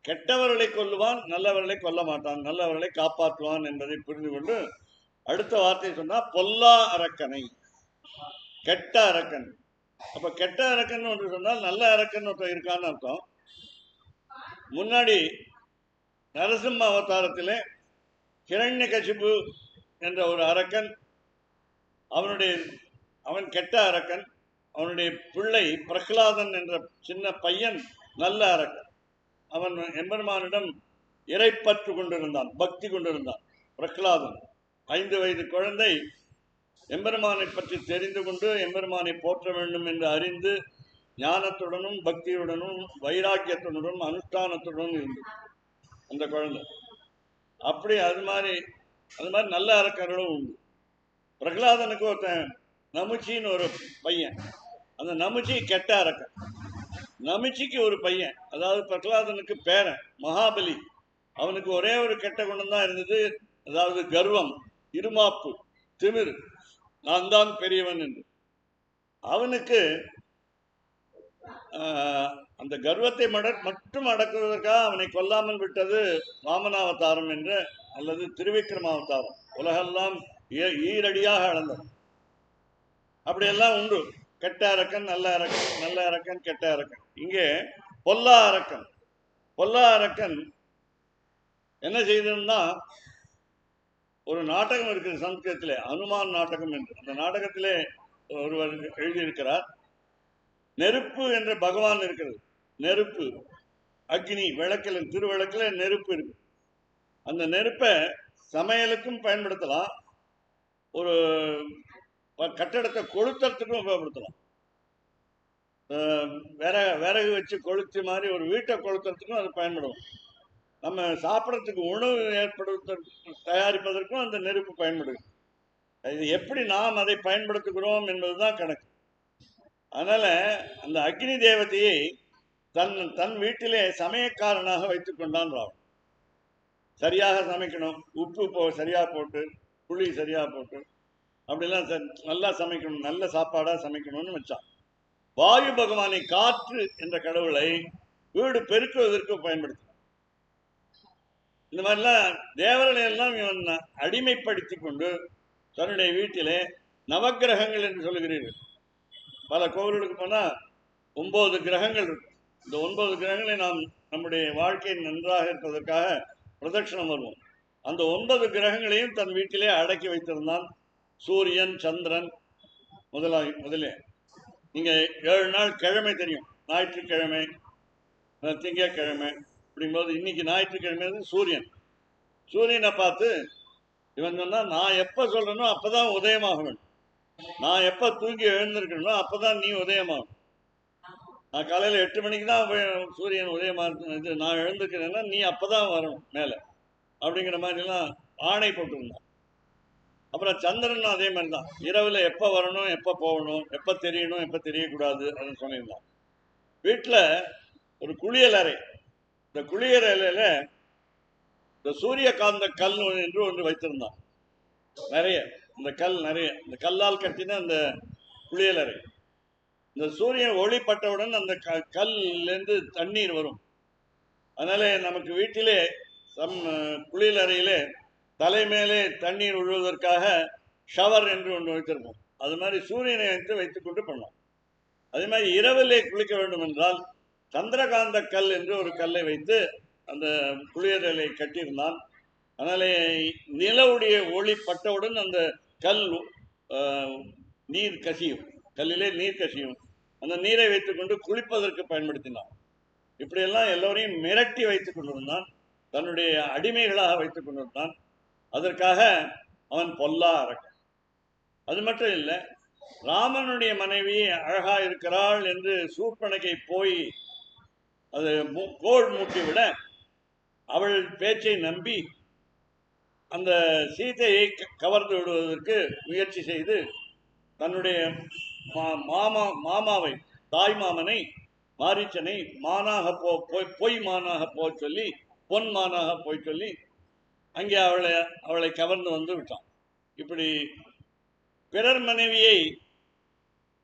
கெட்டவர்களை கொல்லுவான், நல்லவர்களை கொல்ல மாட்டான், நல்லவர்களை காப்பாற்றுவான் என்பதை புரிந்து கொண்டு அடுத்த வார்த்தை சொன்னா பொல்லா அரக்கனை, கெட்ட அரக்கன். அப்ப கெட்ட அரக்கன் ஒன்று சொன்னால் நல்ல அரக்கன் ஒருத்தர் இருக்கான்னு அர்த்தம். முன்னாடி நரசிம்ம அவதாரத்திலே ஹிரண்யகசிபு என்ற ஒரு அரக்கன், அவன் கெட்ட அரக்கன். அவனுடைய பிள்ளை பிரகலாதன் என்ற சின்ன பையன் நல்ல அரக்கன். அவன் எம்பெருமானிடம் இறைப்பற்று கொண்டிருந்தான், பக்தி கொண்டிருந்தான். பிரகலாதன் 5 வயது குழந்தை எம்பெருமானை பற்றி தெரிந்து கொண்டு எம்பெருமானை போற்ற வேண்டும் என்று அறிந்து ஞானத்துடனும் பக்தியுடனும் வைராக்கியத்துடனும் அனுஷ்டானத்துடனும் இருந்தது அந்த குழந்தை. அப்படி அது மாதிரி நல்ல அரக்கர்களும் உண்டு. பிரகலாதனுக்கு ஒருத்தன் நமுச்சின்னு ஒரு பையன். அந்த நமுச்சி கெட்ட அரக்கன். நமுச்சிக்கு ஒரு பையன், அதாவது பிரகலாதனுக்கு பேரன் மகாபலி. அவனுக்கு ஒரே ஒரு கெட்ட குணம் தான் இருந்தது, அதாவது கர்வம், இருமாப்பு, திமிர், நான் தான் பெரியவன் என்று. அவனுக்கு அந்த கர்வத்தை மட்டும் அடக்குவதற்காக அவனை கொல்லாமல் விட்டது வாமனாவதாரம் என்ற அல்லது திருவிக்ரமாவதாரம். உலகெல்லாம் ஈரடியாக அளந்தது. அப்படியெல்லாம் உண்டு. கெட்ட அரக்கன், நல்ல அரக்கன், நல்ல அரக்கன், கெட்ட அரக்கன். இங்கே பொல்லா அரக்கன். பொல்லா அரக்கன் என்ன செய்ததுன்னா, ஒரு நாடகம் இருக்குது சம்ஸ்கிருதத்திலே, அனுமான் நாடகம் என்று. அந்த நாடகத்திலே ஒருவர் எழுதியிருக்கிறார். நெருப்பு என்ற பகவான் இருக்கிறது. நெருப்பு, அக்னி, விளக்கில், திருவிளக்கில் நெருப்பு இருக்கு. அந்த நெருப்பை சமையலுக்கும் பயன்படுத்தலாம், ஒரு கட்டடத்தை கொளுத்துறதுக்கும் உபயோகப்படுத்தலாம். விறகு வச்சு கொளுத்தி மாதிரி ஒரு வீட்டை கொளுத்துறதுக்கும் அது பயன்படும். நம்ம சாப்பிட்றதுக்கு உணவு தயாரிப்பதற்கும் அந்த நெருப்பு பயன்படுது. இது எப்படி நாம் அதை பயன்படுத்துகிறோம் என்பதுதான் கணக்கு. அதனால அந்த அக்னி தேவதையை தன் வீட்டிலே சமயக்காரனாக வைத்துக் கொண்டான் ராவன். சரியாக சமைக்கணும், உப்பு சரியா போட்டு, புளி சரியா போட்டு, அப்படிலாம் நல்லா சமைக்கணும், நல்ல சாப்பாடா சமைக்கணும்னு வச்சான். வாயு பகவானை, காற்று என்ற கடவுளை வீடு பெருக்குவதற்கு பயன்படுத்தினான். இந்த மாதிரிலாம் தேவர்களை எல்லாம் இவன் அடிமைப்படுத்தி கொண்டு தன்னுடைய வீட்டிலே நவக்கிரகங்கள் என்று சொல்லுகிறீர்கள், பல கோவில்களுக்கு போனா 9 கிரகங்கள் இருக்கு. இந்த 9 கிரகங்களை நாம் நம்முடைய வாழ்க்கை நன்றாக இருப்பதற்காக பிரதட்சணம் வருவோம். அந்த 9 கிரகங்களையும் தன் வீட்டிலே அடக்கி வைத்திருந்தான். சூரியன், சந்திரன் முதலே நீங்க 7 நாள் கிழமை தெரியும். ஞாயிற்றுக்கிழமை, திங்கட்கிழமை அப்படிங்கும்போது இன்னைக்கு ஞாயிற்றுக்கிழமை சூரியனை பார்த்து இவன் சொன்னா, நான் எப்ப சொல்றேனோ அப்பதான் உதயமாக வேண்டும். நான் எப்ப தூங்கி எழுந்திருக்கணும் அப்பதான் நீ உதயமாகும். நான் காலையில 8 மணிக்கு தான் சூரியன் உதயமா இது நான் எழுந்துக்கிறேன்னா நீ அப்பதான் வரணும் மேல அப்படிங்கிற மாதிரி எல்லாம் ஆணை போட்டிருந்தான். அப்புறம் சந்திரன் அதே மாதிரி தான், இரவுல எப்ப வரணும், எப்ப போகணும், எப்ப தெரியணும், எப்ப தெரியக்கூடாது அப்படின்னு சொல்லியிருந்தான். வீட்டுல ஒரு குளியல் அறை, இந்த குளியல் அறையில இந்த சூரியகாந்த கல் என்று ஒன்று வைத்திருந்தான். நிறைய இந்த கல்லால் கட்டின அந்த குளியலறை. இந்த சூரியன் ஒளி பட்டவுடன் அந்த கல்லிருந்து தண்ணீர் வரும். அதனால நமக்கு வீட்டிலே குளியலறையிலே தலைமேலே தண்ணீர் விழுவதற்காக ஷவர் என்று ஒன்று வைத்திருப்போம். அது மாதிரி சூரியனை வைத்துக் கொண்டு பண்ணோம். அதே மாதிரி இரவிலே குளிக்க வேண்டும் என்றால் சந்திரகாந்த கல் என்று ஒரு கல்லை வைத்து அந்த குளியலறை கட்டியிருந்தான். அதனால நிலவுடைய ஒளி பட்டவுடன் அந்த கல் நீர் கசியும், கல்லிலே நீர் கசியும். அந்த நீரை வைத்துக்கொண்டு குளிப்பதற்கு பயன்படுத்தினான். இப்படியெல்லாம் எல்லோரையும் மிரட்டி வைத்துக் கொண்டிருந்தான், தன்னுடைய அடிமைகளாக வைத்துக் கொண்டிருந்தான். அதற்காக அவன் பொல்லா அரக்கன். அது மட்டும் இல்லை, ராமனுடைய மனைவி அழகா இருக்கிறாள் என்று சூர்பனகை போய் அது கோள் மூட்டி விட அவள் பேச்சை நம்பி அந்த சீதையை கவர்ந்து விடுவதற்கு முயற்சி செய்து தன்னுடைய மாமாவை, தாய் மாமனை, மாரீச்சனை மானாக பொய் மானாக சொல்லி, பொன் மானாக போய் சொல்லி அங்கே அவளை கவர்ந்து வந்து விட்டான். இப்படி பிறர் மனைவியை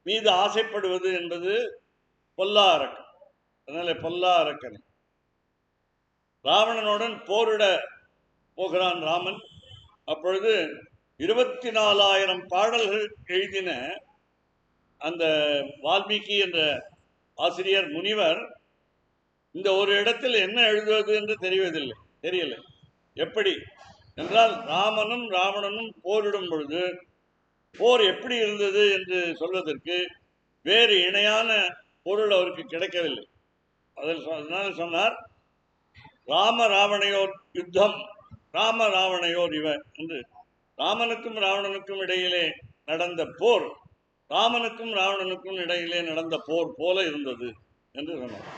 மீது ஆசைப்படுவது என்பது பொல்லா அரக்கன். அதனால பொல்லா அரக்கன் ராவணனுடன் போரிட போகிறான் ராமன். அப்பொழுது 24,000 பாடல்கள் எழுதின அந்த வால்மீகி என்ற ஆசிரியர் முனிவர் இந்த ஒரு இடத்தில் என்ன எழுதுவது என்று தெரியல. எப்படி என்றால், ராமனும் ராவணனும் போரிடும் பொழுது போர் எப்படி இருந்தது என்று சொல்வதற்கு வேறு இணையான பொருள் அவருக்கு கிடைக்கவில்லை. அதனால சொன்னார், ராம ராவணையோர் யுத்தம், ராம ராவணையோர் இவர் என்று. ராமனுக்கும் ராவணனுக்கும் இடையிலே நடந்த போர் ராமனுக்கும் ராவணனுக்கும் இடையிலே நடந்த போர் போல இருந்தது என்று சொன்னார்.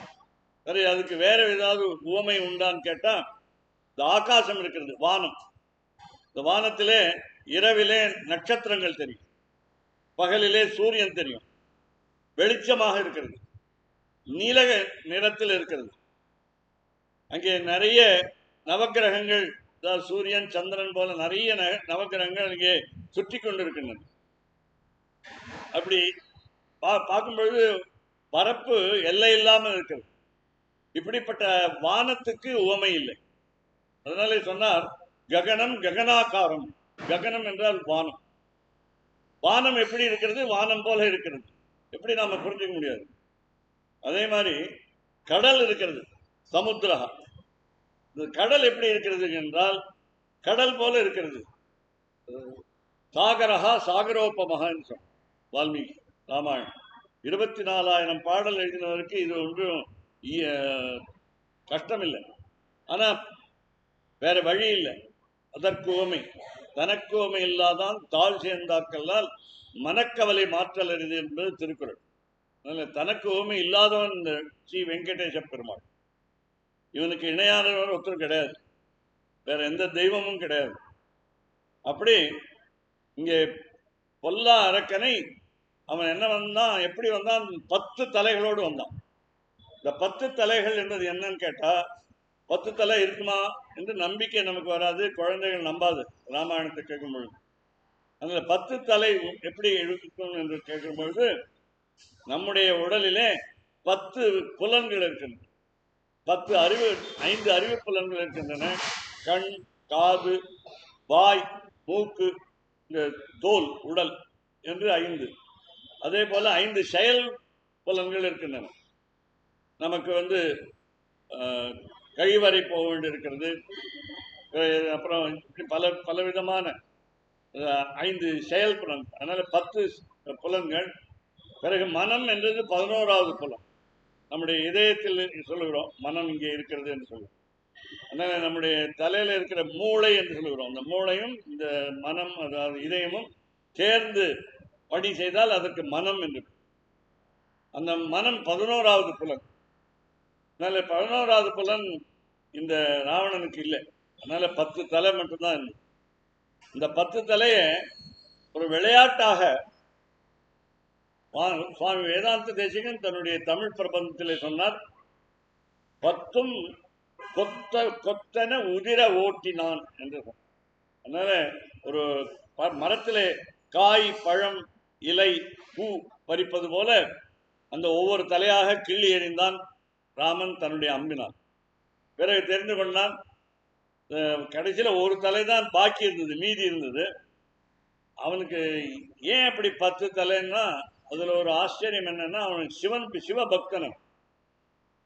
சரி, அதுக்கு வேற ஏதாவது உவமை உண்டான்னு கேட்டா, இந்த ஆகாசம் இருக்கிறது, வானம். இந்த வானத்திலே இரவிலே நட்சத்திரங்கள் தெரியும், பகலிலே சூரியன் தெரியும், வெளிச்சமாக இருக்கிறது, நீல நிறத்தில் இருக்கிறது. அங்கே நிறைய நவக்கிரகங்கள், சூரியன் சந்திரன் போல நிறைய நவக்கிரகங்கள் அங்கே சுற்றி கொண்டிருக்கின்றன. அப்படி பார்க்கும்பொழுது பரப்பு எல்லை இல்லாமல் இருக்கிறது. இப்படிப்பட்ட வானத்துக்கு உவமை இல்லை. அதனாலே சொன்னார், ககனம் ககனாகாரம். ககனம் என்றால் வானம். வானம் எப்படி இருக்கிறது? வானம் போல இருக்கிறது. எப்படி நாம புரிஞ்சுக்க முடியாது. அதே மாதிரி கடல் இருக்கிறது, சமுத்திரா. இந்த கடல் எப்படி இருக்கிறது என்றால் கடல் போல இருக்கிறது. சாகரஹா சாகரோபமகா என்று சொன்ன வால்மீகி ராமாயணம். 24,000 பாடல் எழுதினவருக்கு இது ஒன்றும் கஷ்டம் இல்லை. ஆனா வேற வழி இல்லை. அதற்கு உவமை, தனக்கு உவமை இல்லாதான் தாழ் சேர்ந்தாக்கல்லால் மனக்கவலை மாற்றல் அறிது என்பது திருக்குறள். அதனால தனக்கு உவமை இல்லாதவன் இந்த ஸ்ரீ வெங்கடேச பெருமாள். இவனுக்கு இணையானவன் ஒருத்தரும் கிடையாது, வேற எந்த தெய்வமும் கிடையாது. அப்படி இங்கே பொல்லா அரக்கனை அவன் என்ன வந்தான், எப்படி வந்தான்? 10 தலைகளோடு வந்தான். இந்த 10 தலைகள் என்பது என்னன்னு கேட்டா, 10 தலை இருக்குமா என்று நம்பிக்கை நமக்கு வராது, குழந்தைகள் நம்பாது ராமாயணத்தை கேட்கும் பொழுது. அந்த 10 தலை எப்படி இருக்கும் என்று கேட்கும் பொழுது, நம்முடைய உடலிலே 10 புலன்கள் இருக்கின்றன. 5 அறிவு புலன்கள் இருக்கின்றன. கண், காது, வாய், மூக்கு, இந்த தோல், உடல் என்று 5. அதே போல 5 செயல் புலன்கள் இருக்கின்றன. நமக்கு வந்து கழிவறை போக வேண்டியிருக்கிறது. அப்புறம் பல பலவிதமான 5 செயல் புலன். அதனால 10 புலன்கள். பிறகு மனம் என்றது 11வது புலம். நம்முடைய இதயத்தில் சொல்லுகிறோம் மனம் இங்கே இருக்கிறது என்று சொல்லுவோம். அதனால நம்முடைய தலையில இருக்கிற மூளை என்று சொல்லுகிறோம். அந்த மூளையும் இந்த மனம், அதாவது இதயமும் சேர்ந்து பணி செய்தால் அதற்கு மனம் என்று. அந்த மனம் 11வது புலன். அதனால 11வது புலன் இந்த ராவணனுக்கு இல்லை. அதனால 10 தலை மட்டும்தான். இந்த 10 தலையை ஒரு விளையாட்டாக சுவாமி வேதாந்த தேசிகன் தன்னுடைய தமிழ் பிரபந்தத்திலே சொன்னார். 10ம் கொத்தன உதிர ஓட்டினான் என்று. அதனால ஒரு மரத்திலே காய், பழம், இலை, பூ பறிப்பது போல அந்த ஒவ்வொரு தலையாக கிள்ளி எறிந்தான் ராமன் தன்னுடைய அம்பினால். பிறகு தெரிந்து கொண்டான், கடைசியில் ஒரு தலை தான் பாக்கி இருந்தது, மீதி இருந்தது. அவனுக்கு ஏன் அப்படி 10 தலைன்னா அதுல ஒரு ஆச்சரியம் என்னன்னா, அவனுக்கு சிவபக்தன்.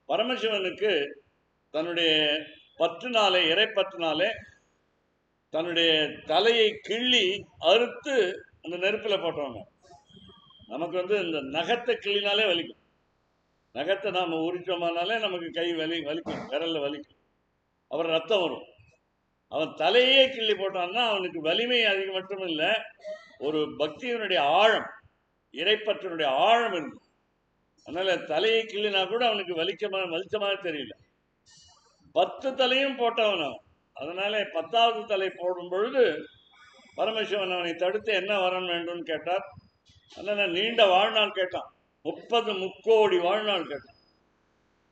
பரமசிவனுக்கு தன்னுடைய பற்றுனாலே, இறைப்பற்றுனாலே தன்னுடைய தலையை கிள்ளி அறுத்து அந்த நெருப்பில் போட்டவங்க. நமக்கு வந்து இந்த நகத்தை கிள்ளினாலே வலிக்கும். நகத்தை நாம் உரிச்சோமானாலே நமக்கு கை வலிக்கும், விரல்ல வலிக்கும், அப்புறம் ரத்தம் வரும். அவன் தலையே கிள்ளி போட்டான்னா அவனுக்கு வலிமை அதிகம் மட்டும் இல்லை, ஒரு பக்தியினுடைய ஆழம், இறைப்பற்றினுடைய ஆழம் இருக்கு. அதனால தலையை கிள்ளினா கூட அவனுக்கு வலிச்சமாக தெரியல. 10 தலையும் போட்டவன். அதனால 10வது தலை போடும் பொழுது பரமசிவன் அவனை தடுத்து என்ன வரம் வேண்டும் கேட்டார். அதனால நீண்ட வாழ்நாள் கேட்டான். 30 முக்கோடி வாழ்நாள் கேட்டான்.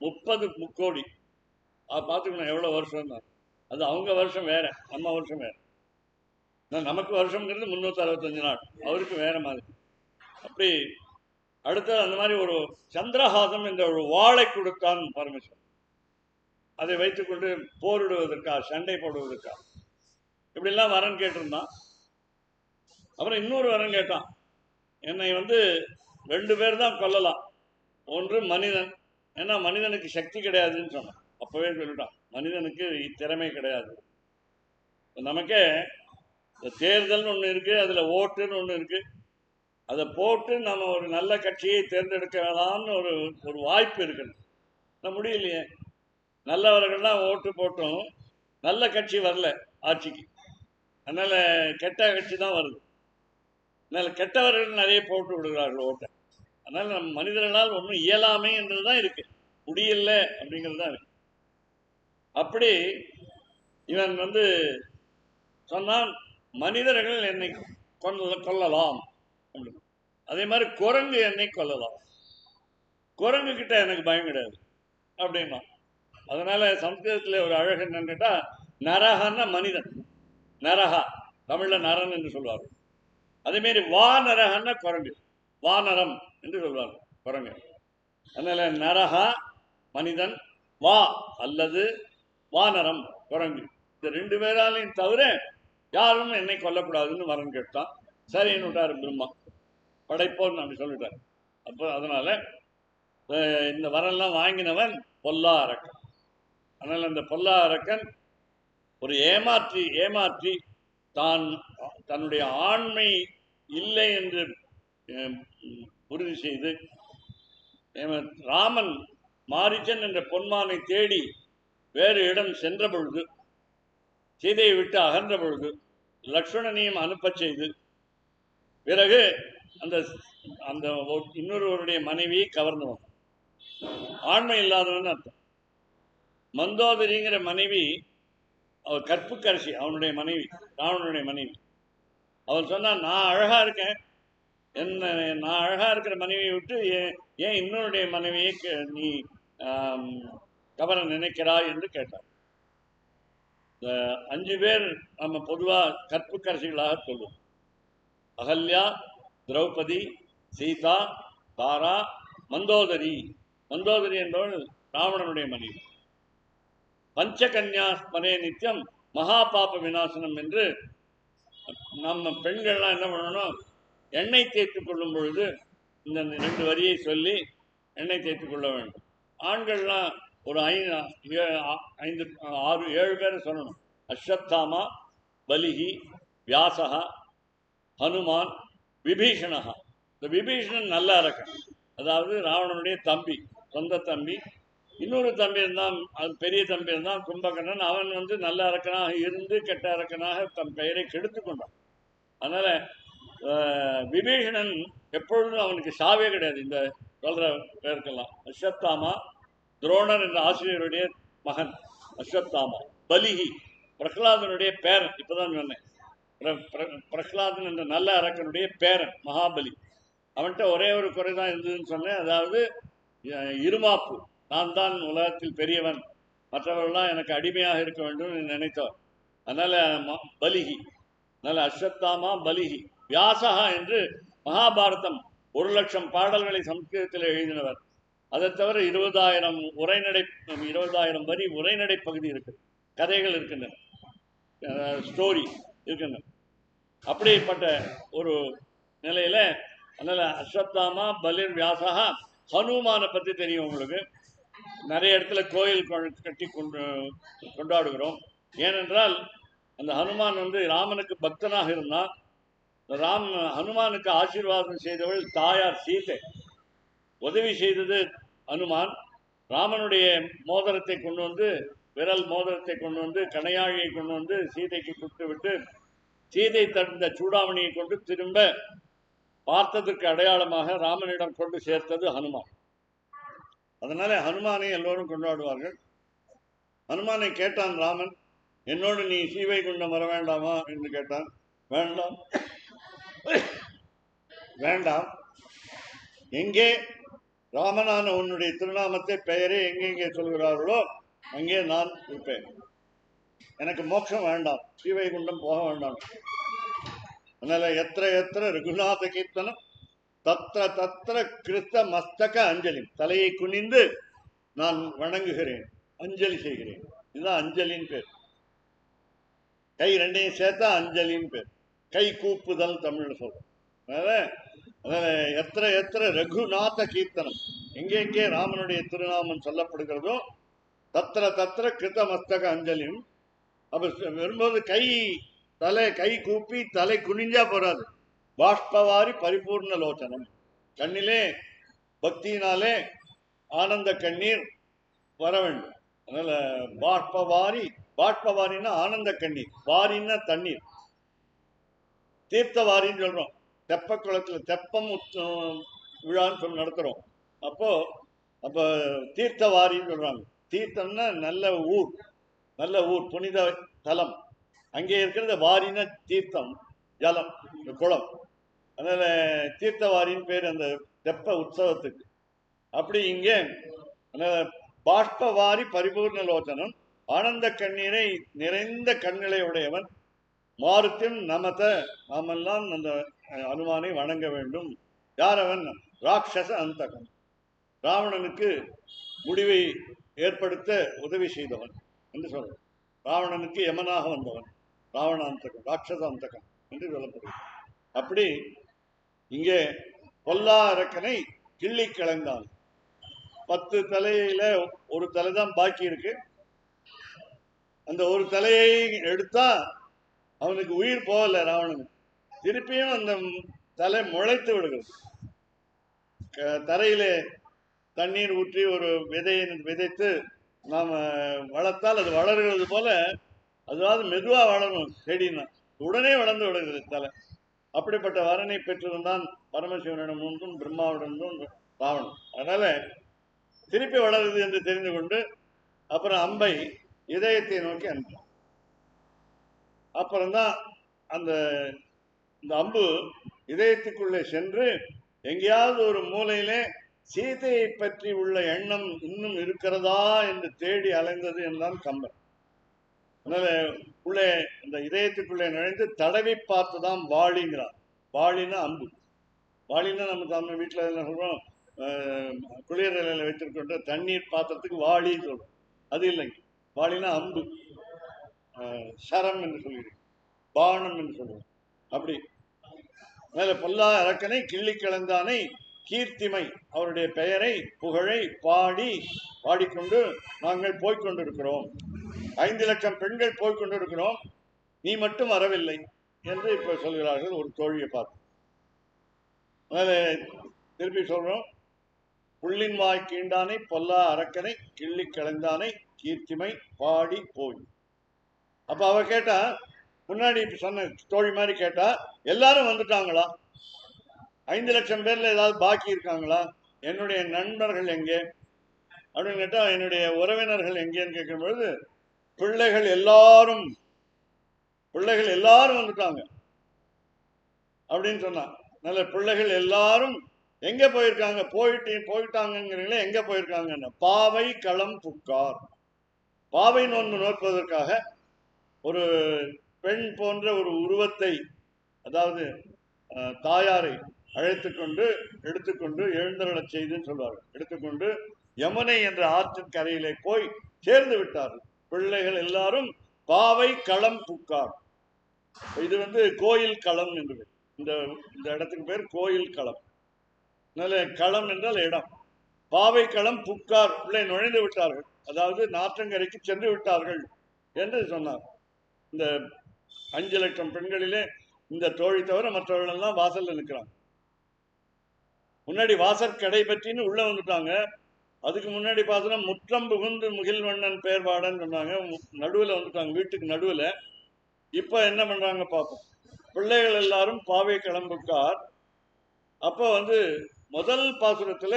30 முக்கோடி. பார்த்துக்கணும் எவ்வளோ வருஷம் தான். அது அவங்க வருஷம் வேற, நம்ம வருஷம் வேற. நமக்கு வருஷம்ங்கிறது 365 நாள், அவருக்கு வேற மாதிரி. அப்படி அடுத்தது அந்த மாதிரி ஒரு சந்திரஹாசம் என்ற ஒரு வாளை கொடுத்தான் பரமேஸ்வரன். அதை வைத்துக்கொண்டு போரிடுவதற்கா, சண்டை போடுவதற்கா, இப்படிலாம் வரம் கேட்டிருந்தான். அப்புறம் இன்னொரு வரம் கேட்டான். என்னை வந்து 2 பேர் தான் கொல்லலாம். ஒன்று மனிதன், ஏன்னா மனிதனுக்கு சக்தி கிடையாதுன்னு சொன்னான். அப்பவே சொல்லிட்டான், மனிதனுக்கு திறமை கிடையாது. நமக்கே தேர்தல்னு ஒன்று இருக்கு, அதுல ஓட்டுன்னு ஒன்று இருக்கு. அதை போட்டு நம்ம ஒரு நல்ல கட்சியை தேர்ந்தெடுக்கலாம்னு ஒரு வாய்ப்பு இருக்குது. முடியலையே. நல்லவர்கள்லாம் ஓட்டு போட்டும் நல்ல கட்சி வரல ஆட்சிக்கு. அதனால கெட்ட கட்சி தான் வருது. அதனால கெட்டவர்கள் நிறைய போட்டு விடுகிறார்கள் ஓட்டை. அதனால நம்ம மனிதர்களால் ஒன்றும் இயலாமை என்றதுதான் இருக்கு, முடியல அப்படிங்கிறது தான் இருக்கு. அப்படி இவன் வந்து சொன்னான், மனிதர்கள் என்னை கொல்லலாம். அதே மாதிரி குரங்கு என்னை கொல்லலாம், குரங்கு கிட்ட எனக்கு பயம் கிடையாது அப்படின்னா. அதனால சம்ஸ்கிருதத்தில் ஒரு அழகு என்னன்னு கேட்டா, நரகன்னா மனிதன், நரகா தமிழ்ல நரன் என்று சொல்வார்கள். அதே மாதிரி வா நரகன்னா குரங்கு, வானரம் என்று சொல்வார்கள் குரங்கு. அதனால நரகா மனிதன், வா அல்லது வானரம் குரங்கு, இந்த 2 பேராலையும் தவிர யாரும் என்னை கொல்லக்கூடாதுன்னு வரம் கேட்டான். சரின்னு விட்டாரு பிரம்மா. படைப்போன்னு அப்படி சொல்லிட்டார். அப்போ அதனால இந்த வரம்லாம் வாங்கினவன் பொல்லா அரக்கன். அதனால அந்த பொல்லா அரக்கன் ஒரு ஏமாற்றி தன்னுடைய ஆண்மை இல்லை என்று உறுதி செய்து, ராமன் மாரிச்சன் என்ற பொன்மானை தேடி வேறு இடம் சென்ற பொழுது, சீதையை விட்டு அகன்ற பொழுது லக்ஷ்மணனையும் அனுப்ப செய்து, பிறகு அந்த அந்த இன்னொருவருடைய மனைவியை கவர்ந்தவன், ஆண்மை இல்லாதவன் அர்த்தம். மந்தோதரிங்கிற மனைவி அவள் கற்புக்கரசி, அவனுடைய மனைவி, ராவணனுடைய மனைவி. அவள் சொன்னான், நான் அழகா இருக்கேன், நான் அழகா இருக்கிற மனைவியை விட்டு ஏன் இன்னொருடைய மனைவியை நீ கவர நினைக்கிறாய் என்று கேட்டார். 5 பேர் நம்ம பொதுவாக கற்புக்கரசிகளாக சொல்லுவோம். அகல்யா, திரௌபதி, சீதா, தாரா, மந்தோதரி. மந்தோதரி என்பவள் ராவணனுடைய மனைவி. பஞ்சகன்யா ஸ்மரே நித்தியம் மகா பாப விநாசனம் என்று நம்ம பெண்கள்லாம் என்ன பண்ணணும், எண்ணெய் தேய்த்து கொள்ளும் பொழுது இந்த 2 வரியை சொல்லி எண்ணெய் தேய்த்து கொள்ள வேண்டும். ஆண்கள்லாம் ஒரு 5 6 7 பேரை சொல்லணும். அஸ்வத்தாமா, பலிகி, வியாசகா, ஹனுமான், விபீஷணகா. இந்த விபீஷணன் நல்ல அரக்கன், அதாவது ராவணனுடைய தம்பி, சொந்த தம்பி. இன்னொரு தம்பி இருந்தான், அது பெரிய தம்பி இருந்தான் கும்பகர்ணன். அவன் நல்ல அரக்கனாக இருந்து கெட்ட அரக்கனாக தன் பெயரை கெடுத்து கொண்டான். அதனால விபீஷணன் எப்பொழுதும் அவனுக்கு சாவே கிடையாது. இந்த சொல்ற பேருக்கெல்லாம் அஸ்வத்தாமா, துரோணர் என்ற ஆசிரியருடைய மகன் அஸ்வத்தாமா. பலிகி பிரகலாதனுடைய பேரன், இப்பதான் சொன்னேன். பிரகலாதன் என்ற நல்ல அரக்கனுடைய பேரன் மகாபலி. அவன்கிட்ட ஒரே ஒரு குறைதான் இருந்ததுன்னு சொன்னேன், அதாவது இருமாப்பு. நான் தான் உலகத்தில் பெரியவன், மற்றவர்கள்லாம் எனக்கு அடிமையாக இருக்க வேண்டும் என்று நினைத்தவர். அதனால பலிகி, அதனால அஸ்வத்தாமா, பலிகி, வியாசகா என்று மகாபாரதம் 1,00,000 பாடல்களை சம்ஸ்கிருதத்தில் எழுதினவர். அதை தவிர 20,000 வரி உரைநடை பகுதி இருக்கு, கதைகள் இருக்கின்றன, ஸ்டோரி இருக்கின்றன. அப்படிப்பட்ட ஒரு நிலையில அதனால அஸ்வத்தாமா, பலிர், வியாசகா. ஹனுமானை பற்றி தெரியும் உங்களுக்கு. நிறைய இடத்துல கோயில் கட்டி கொண்டாடுகிறோம். ஏனென்றால் அந்த ஹனுமான் ராமனுக்கு பக்தனாக இருந்தான். ஹனுமானுக்கு ஆசீர்வாதம் செய்தவள் தாயார் சீதை. உதவி செய்தது ஹனுமான். ராமனுடைய மோதிரத்தை கொண்டு வந்து, விரல் மோதிரத்தை கொண்டு வந்து, கணையாழியை கொண்டு வந்து சீதைக்கு கொடுத்து விட்டு, சீதை தந்த சூடாமணியை கொண்டு திரும்ப பார்த்ததற்கு அடையாளமாக ராமனிடம் கொண்டு சேர்த்தது ஹனுமான். அதனால ஹனுமானை எல்லோரும் கொண்டாடுவார்கள். ஹனுமானை கேட்டான் ராமன், என்னோடு நீ ஸ்ரீவைகுண்டம் வர வேண்டாமா என்று கேட்டான். வேண்டாம் வேண்டாம், எங்கே ராமனான உன்னுடைய திருநாமத்தை பெயரை எங்கெங்கே சொல்கிறார்களோ அங்கே நான் இருப்பேன். எனக்கு மோட்சம் வேண்டாம், ஸ்ரீவைகுண்டம் போக வேண்டாம். அதனால எத்திர எத்திர ரகுநாத கீர்த்தனம் தத்திர தத்திர கிருத்த மஸ்தக அஞ்சலி, தலையை குனிந்து நான் வணங்குகிறேன், அஞ்சலி செய்கிறேன். இதுதான் அஞ்சலின் பேர். கை ரெண்டையும் சேர்த்தா அஞ்சலின் பேர். கை கூப்புதல் தமிழ்ல சொல்றோம். அதனால எத்திர எத்திர ரகுநாத கீர்த்தனம், எங்கெங்கே ராமனுடைய திருநாமம் சொல்லப்படுகிறதோ தத்திர தத்திர கிருத்த மஸ்தக அஞ்சலியும். அப்ப வரும்போது கை கூப்பி தலை குனிஞ்சா போறாது, பாஷ்பவாரி பரிபூர்ண லோச்சனம். கண்ணிலே பக்தியினாலே ஆனந்த கண்ணீர் வர வேண்டும். அதனால பாஷ்பவாரின்னா ஆனந்த கண்ணீர், வாரின்னா தண்ணீர். தீர்த்தவாரின்னு சொல்றோம். தெப்ப குளத்துல தெப்பம் விழான்னு சொல்லி நடத்துறோம். அப்ப தீர்த்தவாரின்னு சொல்றாங்க. தீர்த்தம்னா நல்ல ஊர், புனித தலம். அங்கே இருக்கிறது வாரின தீர்த்தம், ஜலம், குளம். அதனால தீர்த்தவாரின் பேர் அந்த தெப்ப உற்சவத்துக்கு. அப்படி இங்கே பாஷ்பவாரி பரிபூர்ண லோச்சனம், ஆனந்த கண்ணீரை நிறைந்த கண்களை உடையவன். மாருத்தியம் நமத, நாமெல்லாம் அந்த அனுமானை வணங்க வேண்டும். யார் அவன்? ராட்சச அந்தகன், ராவணனுக்கு முடிவை ஏற்படுத்த உதவி செய்தவன் என்று சொல்றான். ராவணனுக்கு யமனாக வந்தவன் ராவணாந்தகன், ராட்சச அந்தகன் என்று சொல்லப்படுகிறது. அப்படி இங்கே பொல்லா அரக்கனை கிள்ளி கிளந்தான். 10 தலையில ஒரு தலைதான் பாக்கி இருக்கு. அந்த ஒரு தலையை எடுத்தா அவனுக்கு உயிர் போகல ராவணனுக்கு. திருப்பியும் அந்த தலை முளைத்து விடுகிறது. தரையிலே தண்ணீர் ஊற்றி ஒரு விதையை விதைத்து நாம் வளர்த்தால் அது வளர்கிறது போல, அதாவது மெதுவா வளரும் செடினா, உடனே வளர்ந்து விடுகிறது தலை. அப்படிப்பட்ட வரனை பெற்றிருந்தான் பரமசிவனிடம் ஒன்றும் பிரம்மாவிடம் ராவணன். அதனால திருப்பி வளருது என்று தெரிந்து கொண்டு அப்புறம் அம்பை இதயத்தை நோக்கி அனுப்பினான். அப்புறம்தான் அந்த அம்பு இதயத்துக்குள்ளே சென்று எங்கேயாவது ஒரு மூலையிலே சீதையை பற்றி உள்ள எண்ணம் இன்னும் இருக்கிறதா என்று தேடி அலைந்தது என்றான் கம்பன். அதனால உள்ளே இந்த இதயத்துக்குள்ளே நுழைந்து தடவி பார்த்துதான் வாளிங்கிறான். வாளினா அம்பு. வாளினா நம்ம வீட்டில் என்ன சொல்றோம், குளிர் நிலையில வைத்திருக்கின்ற தண்ணீர் பாத்திரத்துக்கு வாளின்னு சொல்றோம். அது இல்லைங்க. வாளினா அம்பு, சரம் என்று சொல்கிறேன், பானம் என்று சொல்றோம். அப்படி அதனால பொல்லா அரக்கனை கிள்ளி கிளந்தானை கீர்த்திமை அவருடைய பெயரை புகழை பாடிக்கொண்டு நாங்கள் போய்கொண்டிருக்கிறோம். 5 லட்சம் பெண்கள் போய்கொண்டிருக்கிறோம், நீ மட்டும் வரவில்லை என்று இப்ப சொல்கிறார்கள் ஒரு தோழியை பார்த்து. திருப்பி சொல்றோம், புள்ளின் வாய் கீண்டானை பொல்லா அரக்கனை கிள்ளி கலந்தானை கீர்த்திமை பாடி போய். அப்ப அவ கேட்டா, முன்னாடி சொன்ன தோழி மாதிரி கேட்டா, எல்லாரும் வந்துட்டாங்களா, 5 லட்சம் பேர்ல ஏதாவது பாக்கி இருக்காங்களா, என்னுடைய நண்பர்கள் எங்கே அப்படின்னு கேட்டா, என்னுடைய உறவினர்கள் எங்கேன்னு கேட்கும் பொழுது, பிள்ளைகள் எல்லாரும் வந்துட்டாங்க அப்படின்னு சொன்னான். நல்ல பிள்ளைகள் எல்லாரும் எங்க போயிருக்காங்க, போயிட்டாங்கிறீங்களே, எங்க போயிருக்காங்க? பாவை களம் புக்கார். பாவை நோன்பு நோற்பதற்காக ஒரு பெண் போன்ற ஒரு உருவத்தை, அதாவது தாயாரை எடுத்துக்கொண்டு எழுந்தருளச் செய்துன்னு சொல்வார்கள். எடுத்துக்கொண்டு யமுனை என்ற ஆற்றின் கரையிலே போய் சேர்ந்து விட்டார்கள். பிள்ளைகள் எல்லாரும் பாவை களம் புக்கார். இது கோயில் களம் என்று இந்த இடத்துக்கு பேர் கோயில் களம். களம் என்றால் இடம். பாவை களம் புக்கார், உள்ளே நுழைந்து விட்டார்கள், அதாவது நாற்றங்கரைக்கு சென்று விட்டார்கள் என்று சொன்னார். இந்த 5 லட்சம் பெண்களிலே இந்த தோழி தவிர மற்றவர்கள் எல்லாம் வாசல்ல நிற்கிறாங்க. முன்னாடி வாசற்கடை பற்றின்னு உள்ள வந்துட்டாங்க. அதுக்கு முன்னாடி பார்த்தோன்னா முற்றம் புகுந்து முகில்வண்ணன் பேர்பாடன்னு சொன்னாங்க. நடுவில் வந்துட்டாங்க, வீட்டுக்கு நடுவில். இப்ப என்ன பண்றாங்க பார்ப்போம். பிள்ளைகள் எல்லாரும் பாவை கிளம்புக்கார். அப்ப முதல் பாசுரத்துல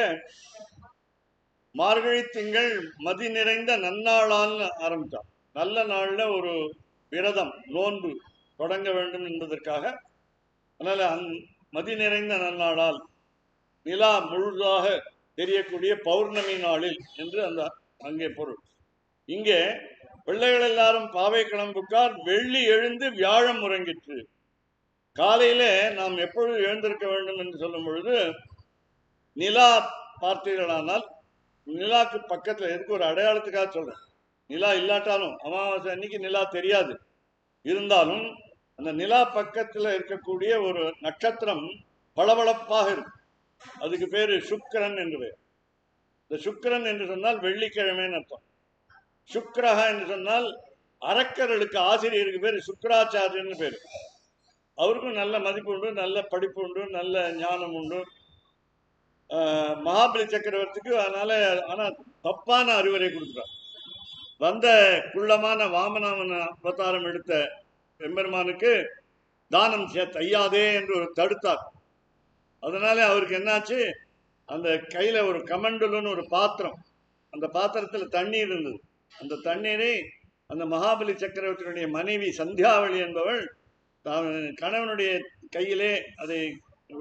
மார்கழி திங்கள் மதி நிறைந்த நன்னாளான்னு ஆரம்பித்தார். நல்ல நாள்ல ஒரு விரதம் நோன்பு தொடங்க வேண்டும் என்பதற்காக. அதனால மதி நிறைந்த நன்னாளால், நிலா முழுதாக தெரியக்கூடிய பௌர்ணமி நாளில் என்று அங்கே பொருள். இங்கே பிள்ளைகள் எல்லாரும் பாவை கிளம்புக்கார், வெள்ளி எழுந்து வியாழம் உறங்கிற்று. காலையில நாம் எப்பொழுது எழுந்திருக்க வேண்டும் என்று சொல்லும் பொழுது, நிலா பார்த்தீர்களானால் நிலாக்கு பக்கத்துல எதுக்கு ஒரு அடையாளத்துக்காக சொல்றேன். நிலா இல்லாட்டாலும் அமாவாசை அன்னைக்கு நிலா தெரியாது, இருந்தாலும் அந்த நிலா பக்கத்துல இருக்கக்கூடிய ஒரு நட்சத்திரம் பளபளப்பாக இருக்கும். அதுக்கு பேரு சுக்கிரன் என்று பேர். இந்த சுக்கிரன் என்று சொன்னால் வெள்ளிக்கிழமைன்னு அர்த்தம். சுக்கிரஹா என்று சொன்னால் அரக்கர்களுக்கு ஆசிரியருக்கு பேர் சுக்கராச்சாரியன்னு பேரு. அவருக்கும் நல்ல மதிப்பு உண்டு, நல்ல படிப்பு உண்டு, நல்ல ஞானம் உண்டு. மகாபலி சக்கரவர்த்திக்கு ஆனா தப்பான அறிவுரை கொடுக்கிறார். வந்த குள்ளமான வாமனாமன் அவதாரம் எடுத்த எம்பெருமானுக்கு தானம் தையாதே என்று தடுத்தார். அதனால அவருக்கு என்னாச்சு, அந்த கையில ஒரு கமண்டலுன்னு ஒரு பாத்திரம், அந்த பாத்திரத்துல தண்ணீர் இருந்தது. அந்த தண்ணீரை அந்த மகாபலி சக்கரவர்த்தியுடைய மனைவி சந்தியாவளி என்பவள் கணவனுடைய கையிலே அதை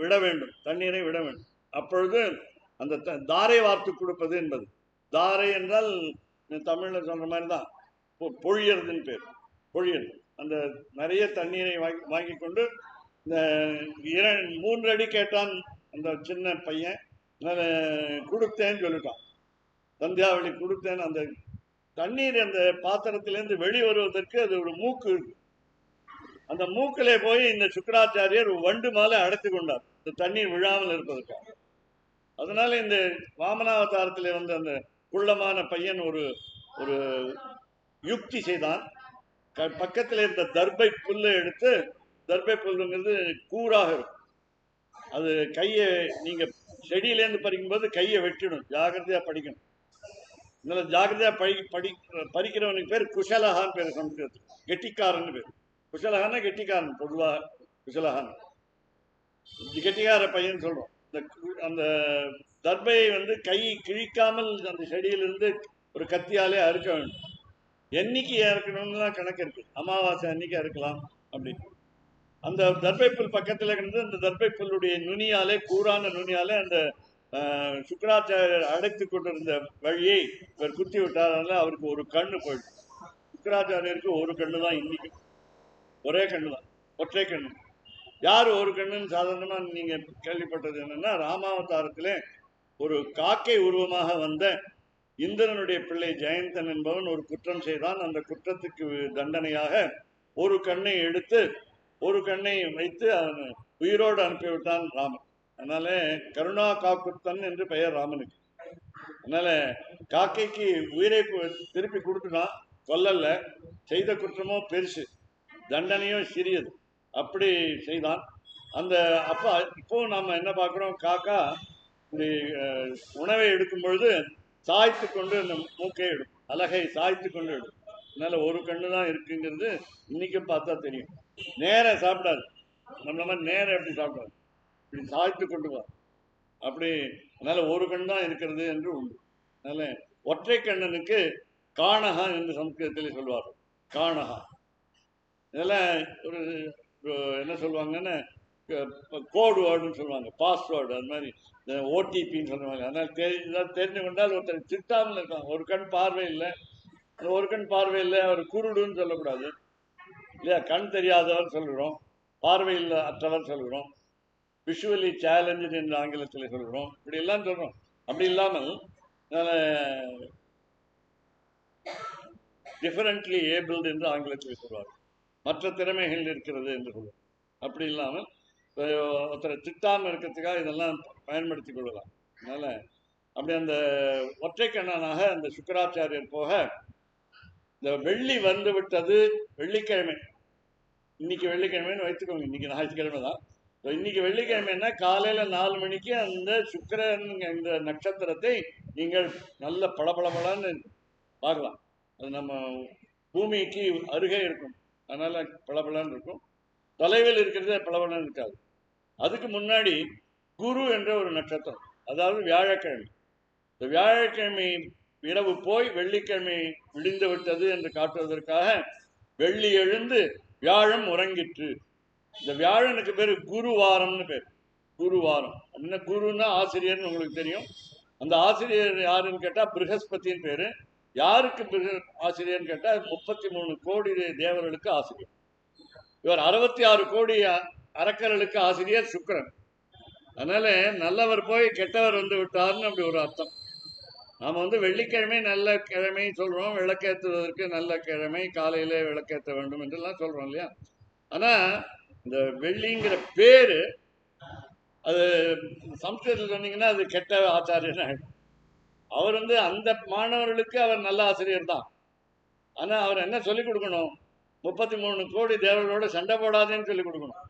விட வேண்டும், தண்ணீரை விட வேண்டும். அப்பொழுது அந்த தாரை வார்த்து கொடுப்பது என்பது, தாரை என்றால் தமிழ்ல சொல்ற மாதிரி தான் பொழியறதுன்னு பேர். பொழியது அந்த நிறைய தண்ணீரை வாங்கி கொண்டு இந்த 3 அடி கேட்டான் அந்த சின்ன பையன், கொடுத்தேன்னு சொல்லிட்டான். சந்தியாவளி கொடுத்தேன்னு. அந்த தண்ணீர் அந்த பாத்திரத்திலேருந்து வெளிவருவதற்கு அது ஒரு மூக்கு இருக்கு. அந்த மூக்கிலே போய் இந்த சுக்கராச்சாரியர் வண்டு மாலை அடைத்து கொண்டார், இந்த தண்ணீர் விழாமல் இருப்பதற்காக. அதனால இந்த வாமனாவதாரத்திலே அந்த குள்ளமான பையன் ஒரு யுக்தி செய்தான். பக்கத்தில் இருந்த தர்பை புல்லை எடுத்து, தர்பை புல்லுங்கிறது கூறாக இருக்கும், அது கையை நீங்க செடியிலேருந்து பறிக்கும்போது கையை வெட்டிடும், ஜாகிரதையா படிக்கணும். இதனால ஜாகிரதையா பறிக்கிறவனுக்கு பேர் குஷலகான்னு பேர், சம்ஸ்கிருதத்துக்கு கெட்டிக்காரன்னு பேர். குஷலகான கெட்டிக்காரன், பொதுவாக குஷலகான் கெட்டிக்கார பையன் சொல்றோம். அந்த தர்பையை கை கிழிக்காமல் அந்த செடியிலிருந்து ஒரு கத்தியாலே அறுக்க வேண்டும். என்னைக்கு அறுக்கணும்னு தான் கணக்கு இருக்கு, அமாவாசை அன்னைக்கு அறுக்கலாம் அப்படின்னு. அந்த தர்பை புல் பக்கத்துல இருந்து அந்த தர்பை புல்லுடைய நுனியாலே, கூறான நுனியாலே அந்த சுக்கராச்சாரியர் அடைத்து கொண்டிருந்த வழியை இவர் குத்தி விட்டார். அதனால அவருக்கு ஒரு கண்ணு போயிடுச்சு. சுக்கராச்சாரியருக்கு ஒரு கண்ணு தான், இன்னைக்கு ஒரே கண்ணு தான், ஒற்றை கண்ணு. யார் ஒரு கண்ணுன்னு சாதாரணமா நீங்க கேள்விப்பட்டது என்னன்னா, ராமாவதாரத்திலே ஒரு காக்கை உருவமாக வந்த இந்திரனுடைய பிள்ளை ஜெயந்தன் என்பவன் ஒரு குற்றம் செய்தான். அந்த குற்றத்துக்கு தண்டனையாக ஒரு கண்ணை எடுத்து ஒரு கண்ணை வைத்து அவன் உயிரோடு அனுப்பிவிட்டான் ராமன். அதனால கருணா காக்குத்தன் என்று பெயர் ராமனுக்கு. அதனால காக்கைக்கு உயிரை திருப்பி கொடுத்துட்டான், கொல்லல. செய்த குற்றமோ பெருசு, தண்டனையோ சிறியது, அப்படி செய்தான். அந்த அப்ப இப்போ நாம என்ன பார்க்கிறோம், காக்கா இந்த உணவை எடுக்கும் பொழுது சாய்த்து கொண்டு அந்த மூக்கை எடுக்கும், அலகை சாய்த்து கொண்டு எடுக்கும். அதனால ஒரு கண்ணு தான் இருக்குங்கிறது இன்னைக்கும் பார்த்தா தெரியும். நேர சாப்பிடாது, நம்மள மாதிரி நேரம் எப்படி சாப்பிடாது, இப்படி சாய்த்து கொண்டு வா அப்படி. அதனால ஒரு கண் தான் இருக்கிறது என்று உண்டு. அதனால ஒற்றை கண்ணனுக்கு காணகா என்று சமஸ்கிருதத்தில் சொல்வார்கள். காணகா இதெல்லாம் ஒரு என்ன சொல்லுவாங்கன்னா கோடு வேர்டுன்னு சொல்லுவாங்க, பாஸ்வேர்டு, அது மாதிரி ஓடிபின்னு சொல்லுவாங்க. அதனால தெரிஞ்சு கொண்டால் ஒருத்தர் திட்டாமல் இருக்காங்க. ஒரு கண் பார்வை இல்லை, ஒரு கண் பார்வை இல்லை, அவர் குருடுன்னு சொல்லக்கூடாது இல்லையா. கண் தெரியாதவர் சொல்கிறோம், பார்வையில் அற்றவர் சொல்கிறோம், விஷுவலி சேலஞ்சு என்று ஆங்கிலத்தில் சொல்கிறோம், இப்படி எல்லாம் சொல்கிறோம். அப்படி இல்லாமல் டிஃபரண்ட்லி ஏபிள்டு என்று ஆங்கிலத்தில் சொல்வார், மற்ற திறமைகள் இருக்கிறது என்று சொல்லுவோம். அப்படி இல்லாமல் ஒருத்தரை திட்டாமல் இருக்கிறதுக்காக இதெல்லாம் பயன்படுத்தி கொள்ளலாம். அதனால அப்படி அந்த ஒற்றை கண்ணனாக அந்த சுக்கராச்சாரியர் போக, இந்த வெள்ளி வந்து விட்டது, வெள்ளிக்கிழமை, இன்னைக்கு வெள்ளிக்கிழமைன்னு வைத்துக்கோங்க, இன்னைக்கு ஞாயிற்றுக்கிழமை தான். இன்னைக்கு வெள்ளிக்கிழமைன்னா காலையில 4 மணிக்கு அந்த சுக்கிரன் இந்த நட்சத்திரத்தை நீங்கள் நல்ல பளபளபளன்னு பார்க்கலாம். அது நம்ம பூமிக்கு அருகே இருக்கும், அதனால பளபளன்னு இருக்கும். தொலைவில் இருக்கிறது பளபளன்னு இருக்காது. அதுக்கு முன்னாடி குரு என்ற ஒரு நட்சத்திரம், அதாவது வியாழக்கிழமை. இந்த வியாழக்கிழமை இரவு போய் வெள்ளிக்கிழமை விழிந்து விட்டது என்று காட்டுவதற்காக வெள்ளி எழுந்து வியாழம் உறங்கிற்று. இந்த வியாழனுக்கு பேரு குருவாரம்னு பேர். குருவாரம் அப்படின்னா, குருன்னா ஆசிரியர்னு உங்களுக்கு தெரியும். அந்த ஆசிரியர் யாருன்னு கேட்டா பிருகஸ்பதியின் பேரு. யாருக்கு ஆசிரியர்னு கேட்டா 33 கோடி தேவர்களுக்கு ஆசிரியர். இவர் 66 கோடி அரக்கர்களுக்கு ஆசிரியர் சுக்கிரன். அதனால நல்லவர் போய் கெட்டவர் வந்து விட்டார்னு அப்படி ஒரு அர்த்தம். நாம வெள்ளிக்கிழமை நல்ல கிழமை சொல்றோம், விளக்கேற்றுவதற்கு நல்ல கிழமை, காலையிலே விளக்கேற்ற வேண்டும் என்றெல்லாம் சொல்றோம் இல்லையா. ஆனா இந்த வெள்ளிங்கிற பேரு, அது சம்ஸ்கிருதத்தில் சொன்னீங்கன்னா அது கெட்ட ஆச்சாரியன் ஆயிடும். அவர் அந்த மாணவர்களுக்கு அவர் நல்ல ஆசிரியர் தான். ஆனா அவர் என்ன சொல்லிக் கொடுக்கணும், 33 கோடி தேவர்களோட சண்டை போடாதேன்னு சொல்லிக் கொடுக்கணும்.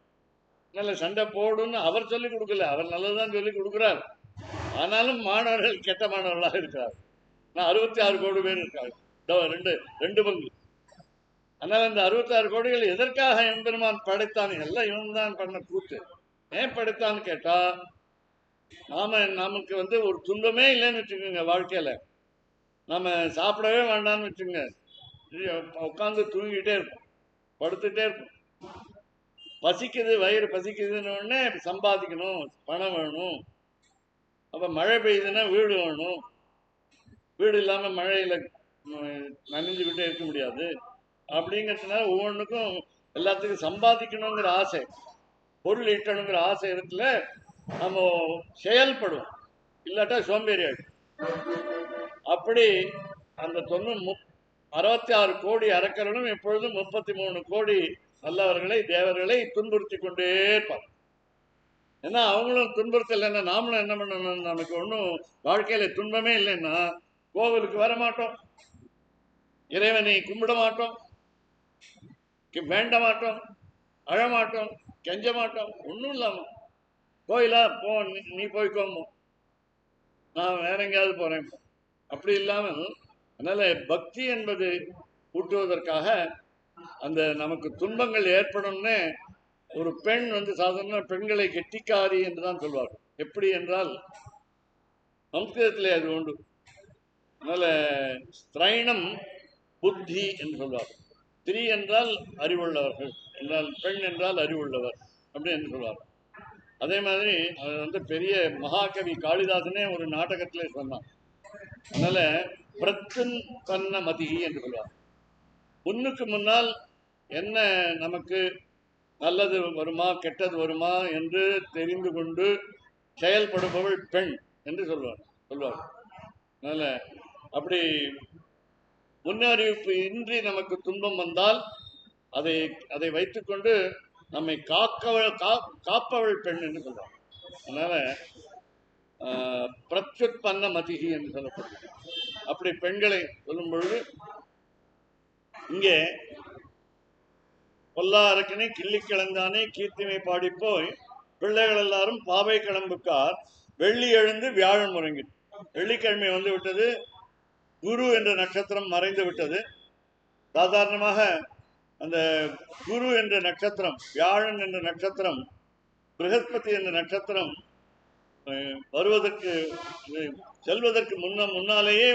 நல்ல சண்டை போடுன்னு அவர் சொல்லிக் கொடுக்கல, அவர் நல்லதுதான் சொல்லிக் கொடுக்குறார். ஆனாலும் மாணவர்கள் கெட்ட மாணவர்களாக இருக்கிறார். 66 கோடி பேர் இருக்காங்க, ரெண்டு பங்கு. ஆனால் இந்த 66 கோடிகள் எதற்காக எம்பெருமான் படைத்தான், எல்லாம் இவன் தான் பண்ண கூத்து. ஏன் படைத்தான்னு கேட்டா, நமக்கு ஒரு துன்பமே இல்லைன்னு வச்சுக்கோங்க. வாழ்க்கையில நாம சாப்பிடவே வேண்டாம்னு வச்சுக்கோங்க, உட்காந்து தூங்கிட்டே இருப்போம், படுத்துட்டே இருப்போம். பசிக்குது, வயிறு பசிக்குதுன்னு உடனே சம்பாதிக்கணும், பணம் வேணும். அப்ப மழை பெய்யுதுன்னா வீடு வேணும், வீடு இல்லாம மழையில நனைஞ்சுக்கிட்டே இருக்க முடியாது. அப்படிங்கிறதுனால ஒவ்வொன்றுக்கும் எல்லாத்துக்கும் சம்பாதிக்கணுங்கிற ஆசை, பொருள் ஈட்டணுங்கிற ஆசை இடத்துல நம்ம செயல்படுவோம், இல்லாட்டா சோம்பேறி ஆயிடும். அப்படி அந்த 66 கோடி அரக்கர்களும் எப்பொழுதும் 33 கோடி நல்லவர்களை தேவர்களை துன்புறுத்தி கொண்டே இருப்பார். ஏன்னா அவங்களும் துன்புறுத்தலைன்னா நாமளும் என்ன பண்ணணும், நமக்கு ஒன்றும் வாழ்க்கையில துன்பமே இல்லைன்னா கோவிலுக்கு வர மாட்டோம், இறைவனை கும்பிட மாட்டோம், வேண்ட மாட்டோம், அழமாட்டோம், கெஞ்ச மாட்டோம், ஒன்றும் இல்லாம கோயிலா போ, நீ போய்க்கோமோ, நான் வேற எங்கேயாவது போறேன், அப்படி இல்லாமல். அதனால பக்தி என்பது ஊட்டுவதற்காக அந்த நமக்கு துன்பங்கள் ஏற்படும்னு ஒரு பெண் சாதாரண பெண்களை கெட்டிக்காரி என்றுதான் சொல்வார்கள். எப்படி என்றால் சம்ஸ்கிருதத்திலே அது உண்டு. அதனால ஸ்திரைணம் புத்தி என்று சொல்வார்கள். ஸ்திரீ என்றால் அறிவுள்ளவர்கள் என்றால், பெண் என்றால் அறிவுள்ளவர் அப்படி என்று சொல்வார்கள். அதே மாதிரி அது பெரிய மகாகவி காளிதாசனே ஒரு நாடகத்திலே சொன்னான். அதனால பிரத்துன் பண்ண மதி என்று சொல்வார். முன்னுக்கு முன்னால் என்ன நமக்கு நல்லது வருமா கெட்டது வருமா என்று தெரிந்து கொண்டு செயல்படுபவள் பெண் என்று சொல்வார். அதனால அப்படி முன்னறிவிப்பு இன்றி நமக்கு துன்பம் வந்தால் அதை வைத்துக்கொண்டு நம்மை காப்பவள் பெண் என்று சொல்வார். அதனால பிரத்யுத்பன்ன மதிகி என்று சொல்லப்படுது. அப்படி பெண்களை சொல்லும் பொழுது இங்கே பொல்லாரக்கனை கிள்ளி கிளந்தானே கீர்த்திமை பாடி போய் பிள்ளைகள் எல்லாரும் பாவை கிளம்புக்கார் வெள்ளி எழுந்து வியாழன் முறங்கி. வெள்ளிக்கிழமை வந்து விட்டது, குரு என்ற நட்சத்திரம் மறைந்து விட்டது. சாதாரணமாக அந்த குரு என்ற நட்சத்திரம், வியாழன் என்ற நட்சத்திரம், ப்ரஹஸ்பதி என்ற நட்சத்திரம் வருவதற்கு செல்வதற்கு முன்னாலேயே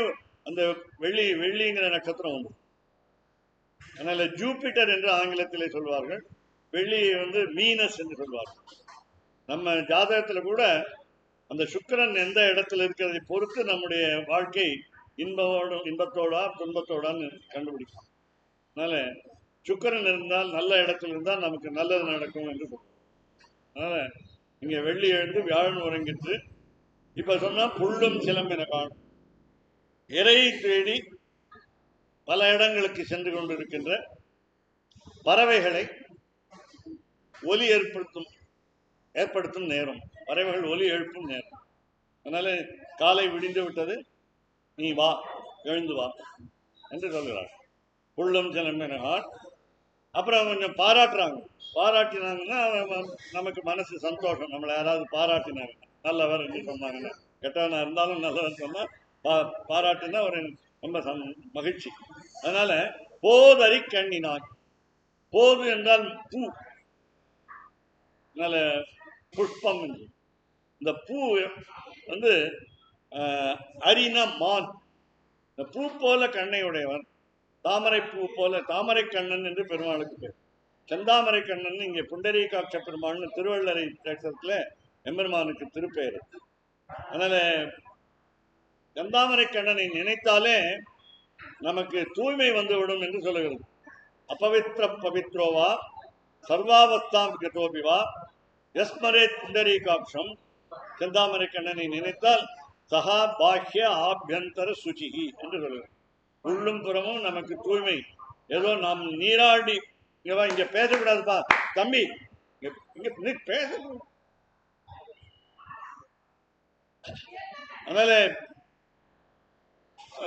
அந்த வெள்ளிங்கிற நட்சத்திரம் உண்டு. அதனால ஜூபிட்டர் என்று ஆங்கிலத்திலே சொல்வார்கள், வெள்ளியை வந்து வீனஸ் என்று சொல்வார்கள். நம்ம ஜாதகத்துல கூட அந்த சுக்கிரன் எந்த இடத்துல இருக்கிறதை பொறுத்து நம்முடைய வாழ்க்கை இன்பத்தோடா துன்பத்தோடான்னு கண்டுபிடிக்கும். அதனால சுக்கிரன் இருந்தால் நல்ல இடத்துல இருந்தால் நமக்கு நல்லது நடக்கும் என்று சொல்றோம். அதனால இங்க வெள்ளி எழுந்து வியாழன் உறங்கிட்டு இப்ப சொன்னா புல்லும் சிலம்பின காணும். இறையை தேடி பல இடங்களுக்கு சென்று கொண்டிருக்கின்ற பறவைகளை ஒலி ஏற்படுத்தும் நேரம், பறவைகள் ஒலி எழுப்பும் நேரம். அதனால காலை விடிந்து விட்டது, நீ வா, எழுந்து வா என்று சொல்கிறார். புல்லும் சிலம்பினகான். அப்புறம் கொஞ்சம் பாராட்டினாங்கன்னா நமக்கு மனசு சந்தோஷம். நம்மளை யாராவது பாராட்டினாங்க, நல்லவர் என்று சொன்னாங்கன்னா, கெட்டவனா இருந்தாலும் நல்லவர் சொன்னா பாராட்டுனா ஒரு ரொம்ப மகிழ்ச்சி. அதனால போதறி கண்ணினான். போது என்றால் பூ, அதனால புஷ்பம். இந்த பூ வந்து அரினா மான், இந்த பூ போல கண்ணை உடையவன், தாமரை பூ போல, தாமரை கண்ணன் என்று பெருமாளுக்கு பேர். செந்தாமரை கண்ணன் இங்கே புண்டரீகாட்ச பெருமாள்னு திருவள்ளரை தேசத்துல எம்பெருமானுக்கு திருப்பெயர். அதனால செந்தாமரை கண்ணனை நினைத்தாலே நமக்கு தூய்மை வந்துவிடும் என்று சொல்லுகிறது. அபவித்ர பவித்ரோவா சர்வாவஸ்தாம் கதோபிவா யஸ்மரே புண்டரீகாட்சம். செந்தாமரை கண்ணனை நினைத்தால் சகா பாஹ்ய ஆபியந்தர சுச்சிகி என்று சொல்லுகிறது. உள்ளும் புறமும் நமக்கு தூய்மை. ஏதோ நாம் நீராடி இங்க பேசக்கூடாதுப்பா தம்பி, இங்க பேச. அதனால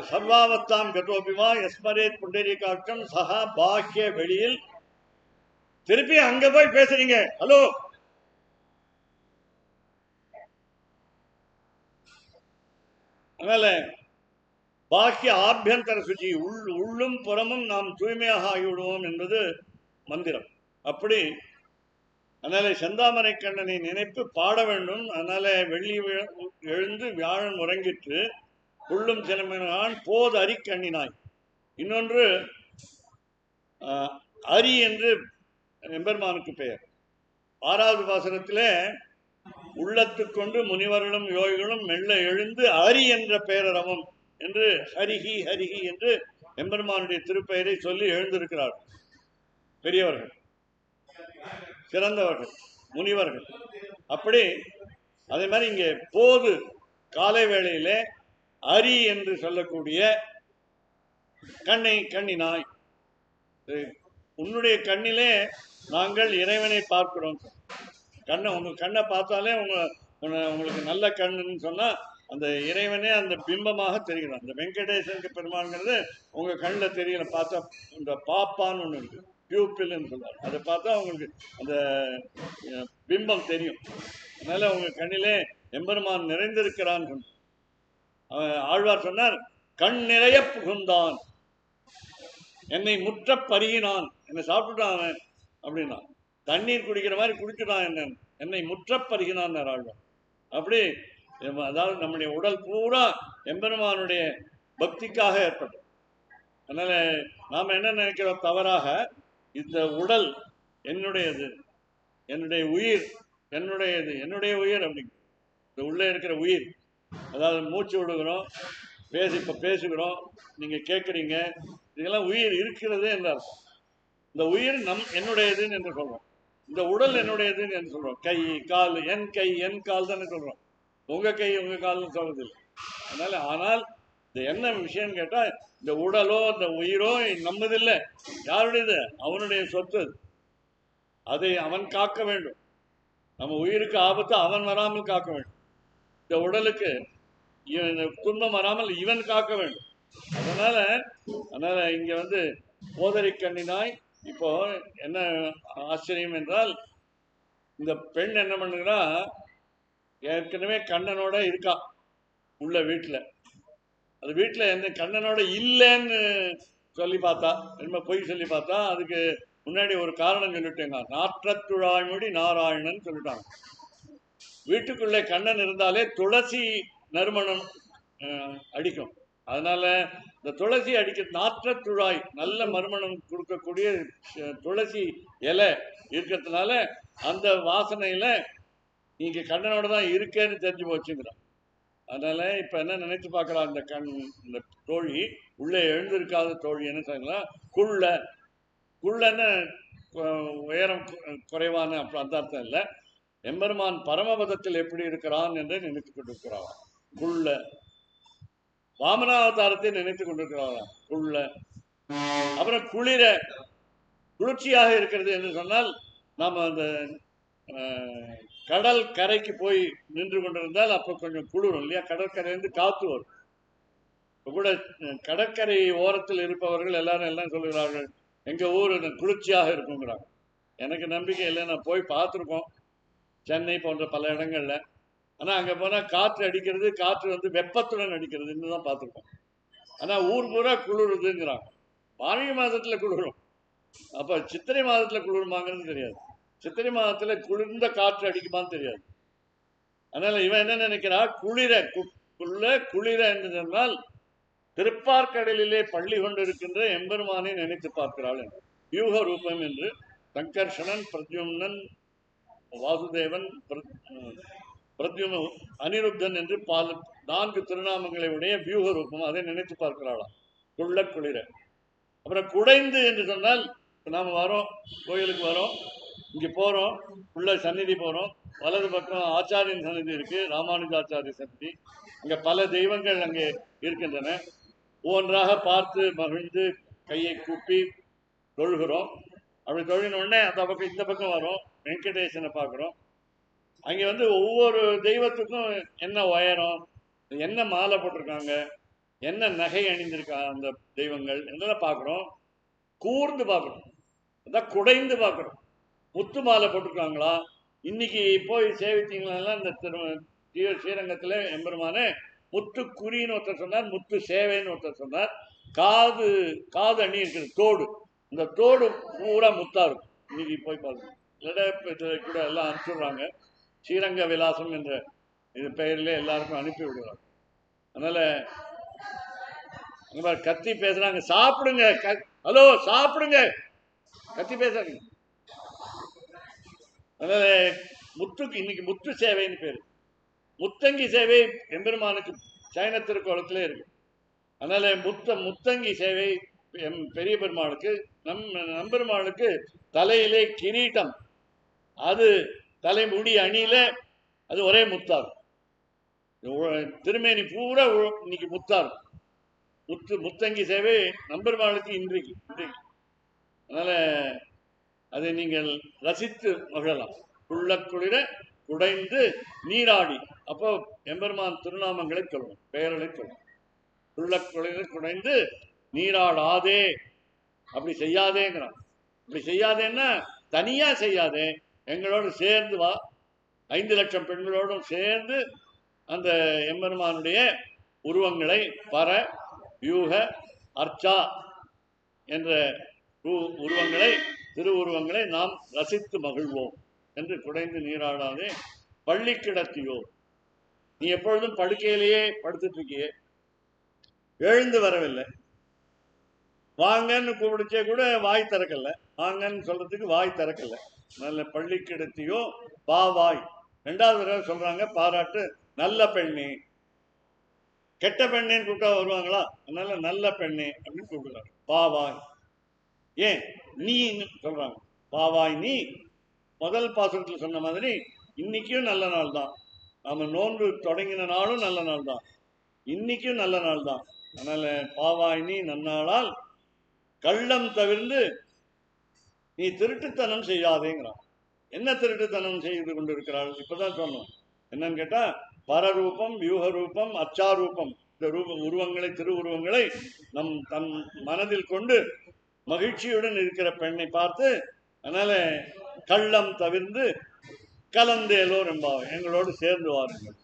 சர்வாவஸ்தாம் கதோபிவா யஸ்மரே புண்டரீகாட்சம் சகா பாஹ்ய, வெளியில். திருப்பி அங்க போய் பேசுறீங்க, ஹலோ. அதனால பாக்கிய ஆபியந்தர சுச்சி, உள்ளும் புறமும் நாம் தூய்மையாக ஆகிவிடுவோம் என்பது மந்திரம். அப்படி அதனால செந்தாமரை கண்ணனை நினைப்பு பாட வேண்டும். அதனால வெள்ளி எழுந்து வியாழன் உறங்கிற்று, புல்லும் சிலம்பினான் போது அரி கண்ணினாய். இன்னொன்று அரி என்று எம்பெருமானுக்கு பெயர். 6வது பாசனத்திலே உள்ளத்துக்கொண்டு முனிவர்களும் யோகிகளும் மெல்ல எழுந்து அரி என்ற பெயரவம் என்று ஹரிஹி ஹரிஹி என்று எம்பெருமானுடைய திருப்பெயரை சொல்லி எழுந்திருக்கிறார். பெரியவர்கள், சிறந்தவர்கள், முனிவர்கள். அப்படி அதே மாதிரி இங்கே போது காலை வேளையிலே அரி என்று சொல்லக்கூடிய கண்ணினாய், உன்னுடைய கண்ணிலே நாங்கள் இறைவனை பார்க்கிறோம். உங்க கண்ணை பார்த்தாலே உங்களுக்கு நல்ல கண்ணுன்னு சொன்னா அந்த இறைவனே அந்த பிம்பமாக தெரிகிறான். அந்த வெங்கடேசனுக்கு பெருமாள்ங்கிறது உங்க கண்ணில் தெரியல. பார்த்தா இந்த பாப்பான்னு ஒண்ணு இருக்கு, பியூப்பில்னு சொல்லுவாங்க. அதை பார்த்தா உங்களுக்கு அந்த பிம்பம் தெரியும். அதனால உங்க கண்ணிலே எம்பெருமான் நிறைந்திருக்கிறான். ஆழ்வார் சொன்னார், கண் நிறைய புகுந்தான், என்னை முற்ற பருகினான். என்னை சாப்பிட்டுட்டான் அப்படின்னா, தண்ணீர் குடிக்கிற மாதிரி குடிச்சுட்டான் என்னை முற்ற பருகினான் ஆழ்வார். அப்படி அதாவது நம்முடைய உடல் பூரா எம்பெருமானுடைய பக்திக்காக ஏற்பட்டது. அதனால நாம் என்ன நினைக்கிறோம் தவறாக, இந்த உடல் என்னுடையது, என்னுடைய உயிர் என்னுடையது, என்னுடைய உயிர் அப்படிங்க. இந்த உள்ளே இருக்கிற உயிர், அதாவது மூச்சு விடுகிறோம், இப்ப பேசுகிறோம், நீங்க கேட்குறீங்க, இதெல்லாம் உயிர் இருக்கிறது என்றார். இந்த உயிர் என்னுடையதுன்னு என்று சொல்றோம். இந்த உடல் என்னுடையதுன்னு என்று சொல்றோம். கை கால், என் கை என் கால் தானே சொல்றோம், உங்க கை உங்க கால்னு சொல்றதில்லை. அதனால ஆனால் இந்த என்ன விஷயம் கேட்டா, இந்த உடலோ இந்த உயிரோ நம்மதில்லை, யாருடையது? அவனுடைய சொத்து. அதை அவன் காக்க வேண்டும். நம்ம உயிருக்கு ஆபத்து அவன் வராமல் காக்க வேண்டும். இந்த உடலுக்கு துன்பம் வராமல் இவன் காக்க வேண்டும். அதனால இங்க போதரி கண்ணினாய். இப்போ என்ன ஆச்சரியம் என்றால், இந்த பெண் என்ன பண்ணுகிறா, ஏற்கனவே கண்ணனோட இருக்கா உள்ள வீட்டுல. அது வீட்டுல எந்த கண்ணனோட இல்லைன்னு சொல்லி பார்த்தா, என்ன பொய் சொல்லி பார்த்தா, அதுக்கு முன்னாடி ஒரு காரணம் சொல்லிட்டேங்க. நாற்றத்துழாய்மொழி நாராயணன் சொல்லிட்டாங்க. வீட்டுக்குள்ளே கண்ணன் இருந்தாலே துளசி நறுமணம் அடிக்கும். அதனால இந்த துளசி அடிக்க நாற்றத்துழாய் நல்ல மறுமணம் கொடுக்கக்கூடிய துளசி இலை இருக்கிறதுனால அந்த வாசனையில நீங்க கண்ணனோட தான் இருக்கேன்னு தெரிஞ்சு போச்சுங்கிறான். அதனால இப்ப என்ன நினைச்சு பார்க்கலாம், இந்த தோழி உள்ளே எழுந்திருக்காத தோழி என்ன சொல்லலாம், குள்ளன்னு உயரம் குறைவான அப்படி அந்த அர்த்தம் இல்லை. எம்பெருமான் பரமபதத்தில் எப்படி இருக்கிறான் என்று நினைத்துக் கொண்டிருக்கிறான். குள்ள வாமனாவதாரத்தை நினைத்துக் கொண்டிருக்கிறாராம். குள்ள அப்புறம் குளிர்ச்சியாக இருக்கிறது என்று சொன்னால், நாம அந்த கடல் கரைக்கு போய் நின்று கொண்டிருந்தால் அப்ப கொஞ்சம் குளிரும் இல்லையா, கடற்கரையிலிருந்து காத்து வரும். இப்ப கூட கடற்கரை ஓரத்தில் இருப்பவர்கள் எல்லாரும் எல்லாம் சொல்லுகிறார்கள், எங்க ஊர் குளிர்ச்சியாக இருக்குங்கிறாங்க. எனக்கு நம்பிக்கை இல்லை, நான் போய் பார்த்துருக்கோம் சென்னை போன்ற பல இடங்கள்ல. ஆனா அங்க போனா காற்று அடிக்கிறது, காற்று வெப்பத்துடன் அடிக்கிறது தான் பார்த்துருக்கோம். ஆனா ஊர் பூரா குளிருதுங்கிறாங்க. மார்கழி மாதத்துல குளிரும், அப்ப சித்திரை மாதத்துல குளிருமாங்கிறது தெரியாது. சித்திரை மாதத்துல குளிர்ந்த காற்று அடிக்குமான்னு தெரியாது. அதனால இவன் என்ன நினைக்கிறா, குளிர என்று சொன்னால் திருப்பார்கடலிலே பள்ளி கொண்டிருக்கின்ற எம்பெருமானை நினைத்து பார்க்கிறாள். வியூக ரூபம் என்று சங்கர்ஷணன், பிரத்யும்னன், வாசுதேவன், பிரத்யும, அனிருத்தன் என்று 4 திருநாமங்களை உடைய வியூக ரூபம், அதை நினைத்து பார்க்கிறாளாம் குளிர. அப்புறம் குடைந்து என்று சொன்னால், நாம வரோம் கோயிலுக்கு வரோம், இங்க போறோம், உள்ள சந்நிதி போறோம், வலது பக்கம் ஆச்சாரியன் சந்நிதி இருக்கு, ராமானுஜாச்சாரிய சந்நிதி. அங்க பல தெய்வங்கள் அங்கே இருக்கின்றன. ஒவ்வொன்றாக பார்த்து மகிழ்ந்து கையை கூப்பி தொழுகிறோம். அப்படி தொழின உடனே அந்த பக்கம் இந்த பக்கம் வரோம், வெங்கடேசனை பார்க்குறோம். அங்கே ஒவ்வொரு தெய்வத்துக்கும் என்ன உயரம், என்ன மாலை போட்டிருக்காங்க, என்ன நகை அணிந்திருக்காங்க அந்த தெய்வங்கள் என்னெல்லாம் பார்க்குறோம். கூர்ந்து பார்க்குறோம், அதான் குடைந்து பார்க்குறோம். முத்து மாலை போட்டிருக்காங்களா, இன்னைக்கு போய் சேவித்தீங்களா இந்த ஸ்ரீரங்கத்தில் எம்பெருமானே முத்து குறின்னு ஒருத்தர் சொன்னார், முத்து சேவைன்னு ஒருத்தர் சொன்னார். காது அணி இருக்கிற தோடு, இந்த தோடு பூரா முத்தா இருக்கும். இன்னைக்கு போய் பாருங்க, இல்லைன்னா கூட எல்லாம் அனுப்பிச்சுடுறாங்க. ஸ்ரீரங்க விலாசம் என்ற இது பெயரில் எல்லாருக்கும் அனுப்பி விடுறாங்க. அதனால கத்தி பேசுறாங்க, சாப்பிடுங்க, ஹலோ சாப்பிடுங்க, கத்தி பேசுறாங்க. அதனால இன்னைக்கு முத்து சேவைன்னு பேரு. முத்தங்கி சேவை எம்பெருமானுக்கு சைன திருக்கோலத்திலே இருக்கு. அதனால முத்தங்கி சேவை பெரிய பெருமாளுக்கு, நம்பெருமாளுக்கு தலையிலே கிரீட்டம், அது தலைமுடி அணியில அது ஒரே முத்தாகும். திருமேனி பூரா இன்னைக்கு முத்தாகும். முத்தங்கி சேவை நம்பெருமாளுக்கு இன்றைக்கு. அதனால அதை நீங்கள் ரசித்து மகிழலாம். குளிர குடைந்து நீராடி, அப்போ எம்பெருமான் திருநாமங்களை சொல்லணும், பெயர்களை சொல்லணும். குளிர குடைந்து நீராடாதே, அப்படி செய்யாதேங்கிறான். அப்படி செய்யாதேன்னா தனியா செய்யாதே, எங்களோடு சேர்ந்து வா. 5 லட்சம் பெண்களோடும் சேர்ந்து அந்த எம்பெருமானுடைய உருவங்களை பர, வியூக, அர்ச்சா என்ற உருவங்களை, திருவுருவங்களை நாம் ரசித்து மகிழ்வோம் என்று குடைந்து நீராடாதே. பள்ளி கிடத்தியோ, நீ எப்பொழுதும் படுக்கையிலேயே படுத்துட்டு இருக்கியே, எழுந்து வரவில்லை. வாங்கன்னு கூப்பிடுச்சே கூட வாய் திறக்கல, வாங்கன்னு சொல்றதுக்கு வாய் திறக்கல. நல்ல பள்ளி கிடத்தியோ பாவாய். 2வது தடவை சொல்றாங்க பாராட்டு, நல்ல பெண்ணே. கெட்ட பெண்ணேன்னு கூப்பிட்டா வருவாங்களா? அதனால நல்ல பெண்ணே அப்படின்னு கூப்பிடுறாங்க. பாவாய், ஏன் நீ சொல்றாங்க, பாவாய் நீ. முதல் பாசனத்தில் சொன்ன மாதிரி இன்னைக்கும் நல்ல நாள் தான், நாம நோன்பு தொடங்கின நாளும் நல்ல நாள் தான், இன்னைக்கும் நல்ல நாள் தான். அதனால பாவாய் நீ நன்னாளால் கள்ளம் தவிர்ந்து நீ திருட்டுத்தனம் செய்யாதேங்கிறான். என்ன திருட்டுத்தனம் செய்து கொண்டிருக்கிறாள்? இப்பதான் சொன்னோம். என்னன்னு கேட்டா, பரரூபம், வியூக ரூபம், அச்சாரூபம், இந்த உருவங்களை, திருவுருவங்களை தன் மனதில் கொண்டு மகிழ்ச்சியுடன் இருக்கிற பெண்ணை பார்த்து, அதனால கள்ளம் தவிர்ந்து கலந்தேலோர் என்பாவை, எங்களோடு சேர்ந்து வாருங்கள்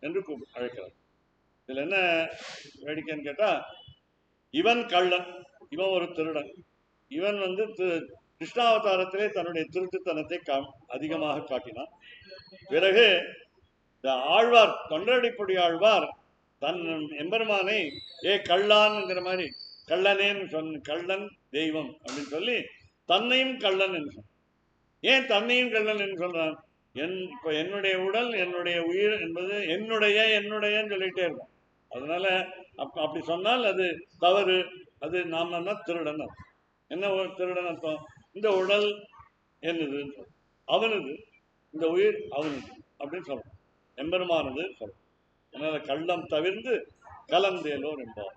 என்று அழைக்கிறார். இதுல என்ன வேடிக்கைன்னு கேட்டா, இவன் கள்ளன், இவன் ஒரு திருடன். இவன் கிருஷ்ணாவதாரத்திலே தன்னுடைய திருட்டுத்தனத்தை அதிகமாக காட்டினான். பிறகு இந்த ஆழ்வார், தொண்டரடிப்பொடி ஆழ்வார் தன் எம்பெருமானை கள்ளான்ங்கிற மாதிரி, கள்ளனேன்னு கள்ளன் தெய்வம் அப்படின்னு சொல்லி தன்னையும் கள்ளன் என்று சொன்னான். ஏன் தன்னையும் கள்ளன் என்று சொல்றான்? இப்ப என்னுடைய உடல், என்னுடைய உயிர் என்பது என்னுடையன்னு சொல்லிட்டே இருக்கும். அதனால அப்படி சொன்னால் அது தவறு. அது நாம திருடன். என்ன ஒரு திருடன் அர்த்தம்? இந்த உடல் என்னது, அவனது, இந்த உயிர் அவனது அப்படின்னு சொல்றோம். எம்பெருமானது சொல்றோம். அதனால கள்ளம் தவிர்ந்து கலந்தேலோர் என்பார்.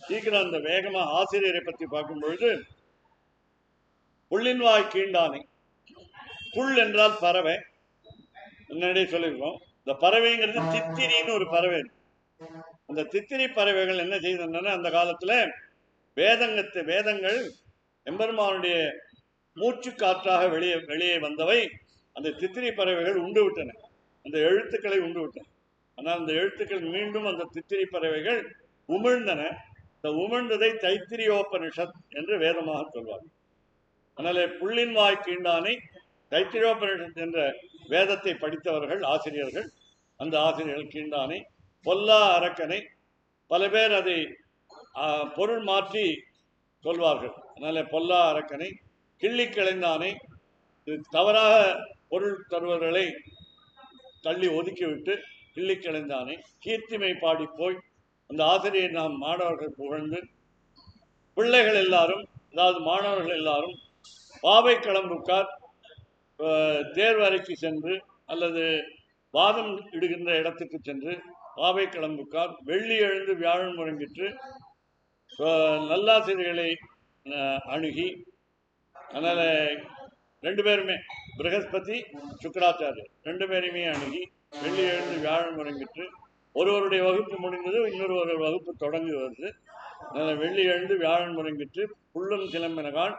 சீக்கிரம் அந்த வேகமா ஆசிரியரை பற்றி பார்க்கும் பொழுது, புள்ளின்வாய் கீண்டானை. புல் என்றால் பறவை, முன்னாடியே சொல்லியிருக்கோம். இந்த பறவைங்கிறது தித்திரின்னு ஒரு பறவை. அந்த தித்திரி பறவைகள் என்ன செய்தன? அந்த காலத்துல வேதங்கள் எம்பெருமானுடைய மூச்சு காற்றாக வெளியே வந்தவை அந்த தித்திரி பறவைகள் உண்டு விட்டன. அந்த எழுத்துக்களை உண்டு விட்டன. ஆனால் அந்த எழுத்துக்கள் மீண்டும் அந்த தித்திரி பறவைகள் உமிழ்ந்தன. இந்த உமிழ்ந்ததை தைத்திரியோபனிஷத் என்று வேதமாக சொல்வார்கள். அதனால புள்ளின் வாய் கீண்டானை தைத்திரியோபனிஷத் என்ற வேதத்தை படித்தவர்கள் ஆசிரியர்கள். அந்த ஆசிரியர்கள் கீண்டானை, பொல்லா அரக்கனை, பல பேர் அதை பொருள் மாற்றி சொல்வார்கள். அதனால பொல்லா அரக்கனை, கிள்ளி கிளைந்தானை, தவறாக பொருள் தருவர்களை தள்ளி ஒதுக்கிவிட்டு கிள்ளி கிளைந்தானை, கீர்த்திமை பாடி போய் அந்த ஆசிரியை நாம் மாணவர்கள் புகழ்ந்து, பிள்ளைகள் எல்லாரும், அதாவது மாணவர்கள் எல்லாரும் பாவை களம்புக்கார் தேர்வறைக்கு சென்று அல்லது வாதம் இடுகின்ற இடத்துக்கு சென்று பாவை களம்புக்கார் வெள்ளி எழுந்து வியாழன் முறங்கிற்று நல்லாசிரியர்களை அணுகி, அதனால ரெண்டு பேருமே பிரகஸ்பதி சுக்கராச்சாரியர் ரெண்டு பேருமே அணுகி வெள்ளி எழுந்து வியாழன் முறங்கிற்று. ஒருவருடைய வகுப்பு முடிந்தது, இன்னொரு வகுப்பு தொடங்கி வருது. அதனால வெள்ளி எழுந்து வியாழன் முறங்கிற்று, புல்லும் கிளம்பினகான்.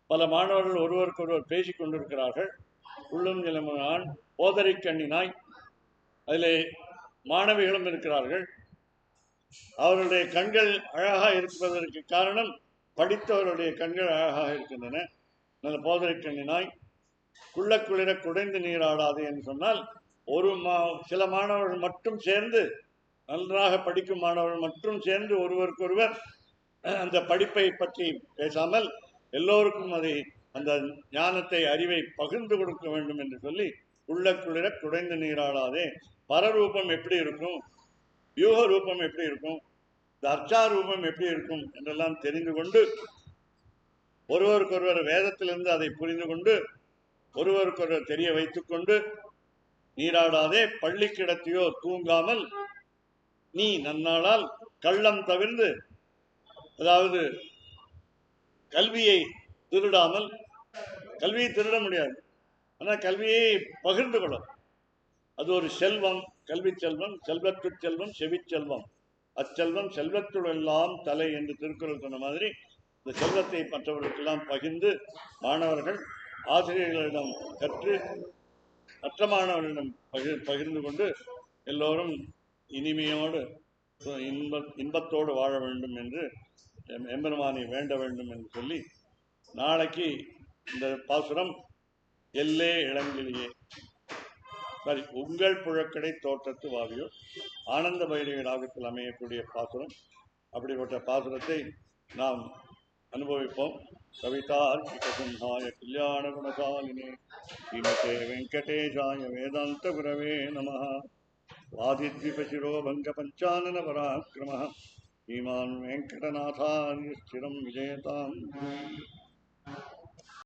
பல மாணவர்கள் ஒருவருக்கொருவர் பேசிக் கொண்டிருக்கிறார்கள். புல்லும் கிளம்பினான், போதரை கண்ணினாய். அதிலே மாணவிகளும் இருக்கிறார்கள். அவர்களுடைய கண்கள் அழகாக இருப்பதற்கு காரணம் படித்தவருடைய கண்கள் அழகாக இருக்கின்றன. நல்ல போதரை கண்ணினாய் குளிர குடைந்து நீராடாது என்று சொன்னால், சில மாணவர்கள் மட்டும் சேர்ந்து, நன்றாக படிக்கும் மாணவர்கள் மட்டும் சேர்ந்து ஒருவருக்கொருவர் அந்த படிப்பை பற்றி பேசாமல் எல்லோருக்கும் அதை அந்த ஞானத்தை, அறிவை பகிர்ந்து கொடுக்க வேண்டும் என்று சொல்லி குளிர குடைந்து நீராடாதே. பரரூபம் எப்படி இருக்கும், வியூக ரூபம் எப்படி இருக்கும், இந்த அர்ச்சா ரூபம் எப்படி இருக்கும் என்றெல்லாம் தெரிந்து கொண்டு, ஒருவருக்கொருவர் வேதத்திலிருந்து அதை புரிந்து கொண்டு ஒருவருக்கொருவர் தெரிய வைத்துக் கொண்டு நீராடாதே. பள்ளி கிடத்தியோ தூங்காமல் நீ நன்னாளால் கள்ளம் தவிர்ந்து, அதாவது கல்வியை திருடாமல். கல்வியை திருட முடியாது, ஆனால் கல்வியை பகிர்ந்து கொள்ளும். அது ஒரு செல்வம், கல்வி செல்வம், செல்வத்து செல்வம், செவி செல்வம், அச்செல்வம் செல்வத்துடெல்லாம் தலை என்று திருக்குறள் சொன்ன மாதிரி இந்த செல்வத்தை மற்றவர்களுக்கெல்லாம் பகிர்ந்து மாணவர்கள் ஆசிரியர்களிடம் கற்று மற்ற மாணவர்களிடம் பகிர்ந்து கொண்டு எல்லோரும் இனிமையோடு இன்பத்தோடு வாழ வேண்டும் என்று எம்பெருமானை வேண்ட வேண்டும் என்று சொல்லி, நாளைக்கு இந்த பாசுரம் எல்லே இளங்கிலியே, சாரி, உங்கள் புழக்கடை தோட்டத்து வாவியோ ஆனந்த பைரவி ராகத்தில் அமையக்கூடிய பாசுரம். அப்படிப்பட்ட பாசுரத்தை நாம் அனுபவிப்போம். கவிதார்க்கிகசிம்ஹாய கல்யாண குணசாலினே ஸ்ரீமதே வெங்கடேஷாய வேதாந்த குரவே நமः. வாதித்விபசிரோ பங்க பஞ்சானன பராக்கிரமः ஸ்ரீமான் வெங்கடநாதார்ய ஸ்திரம் விஜயதாம்.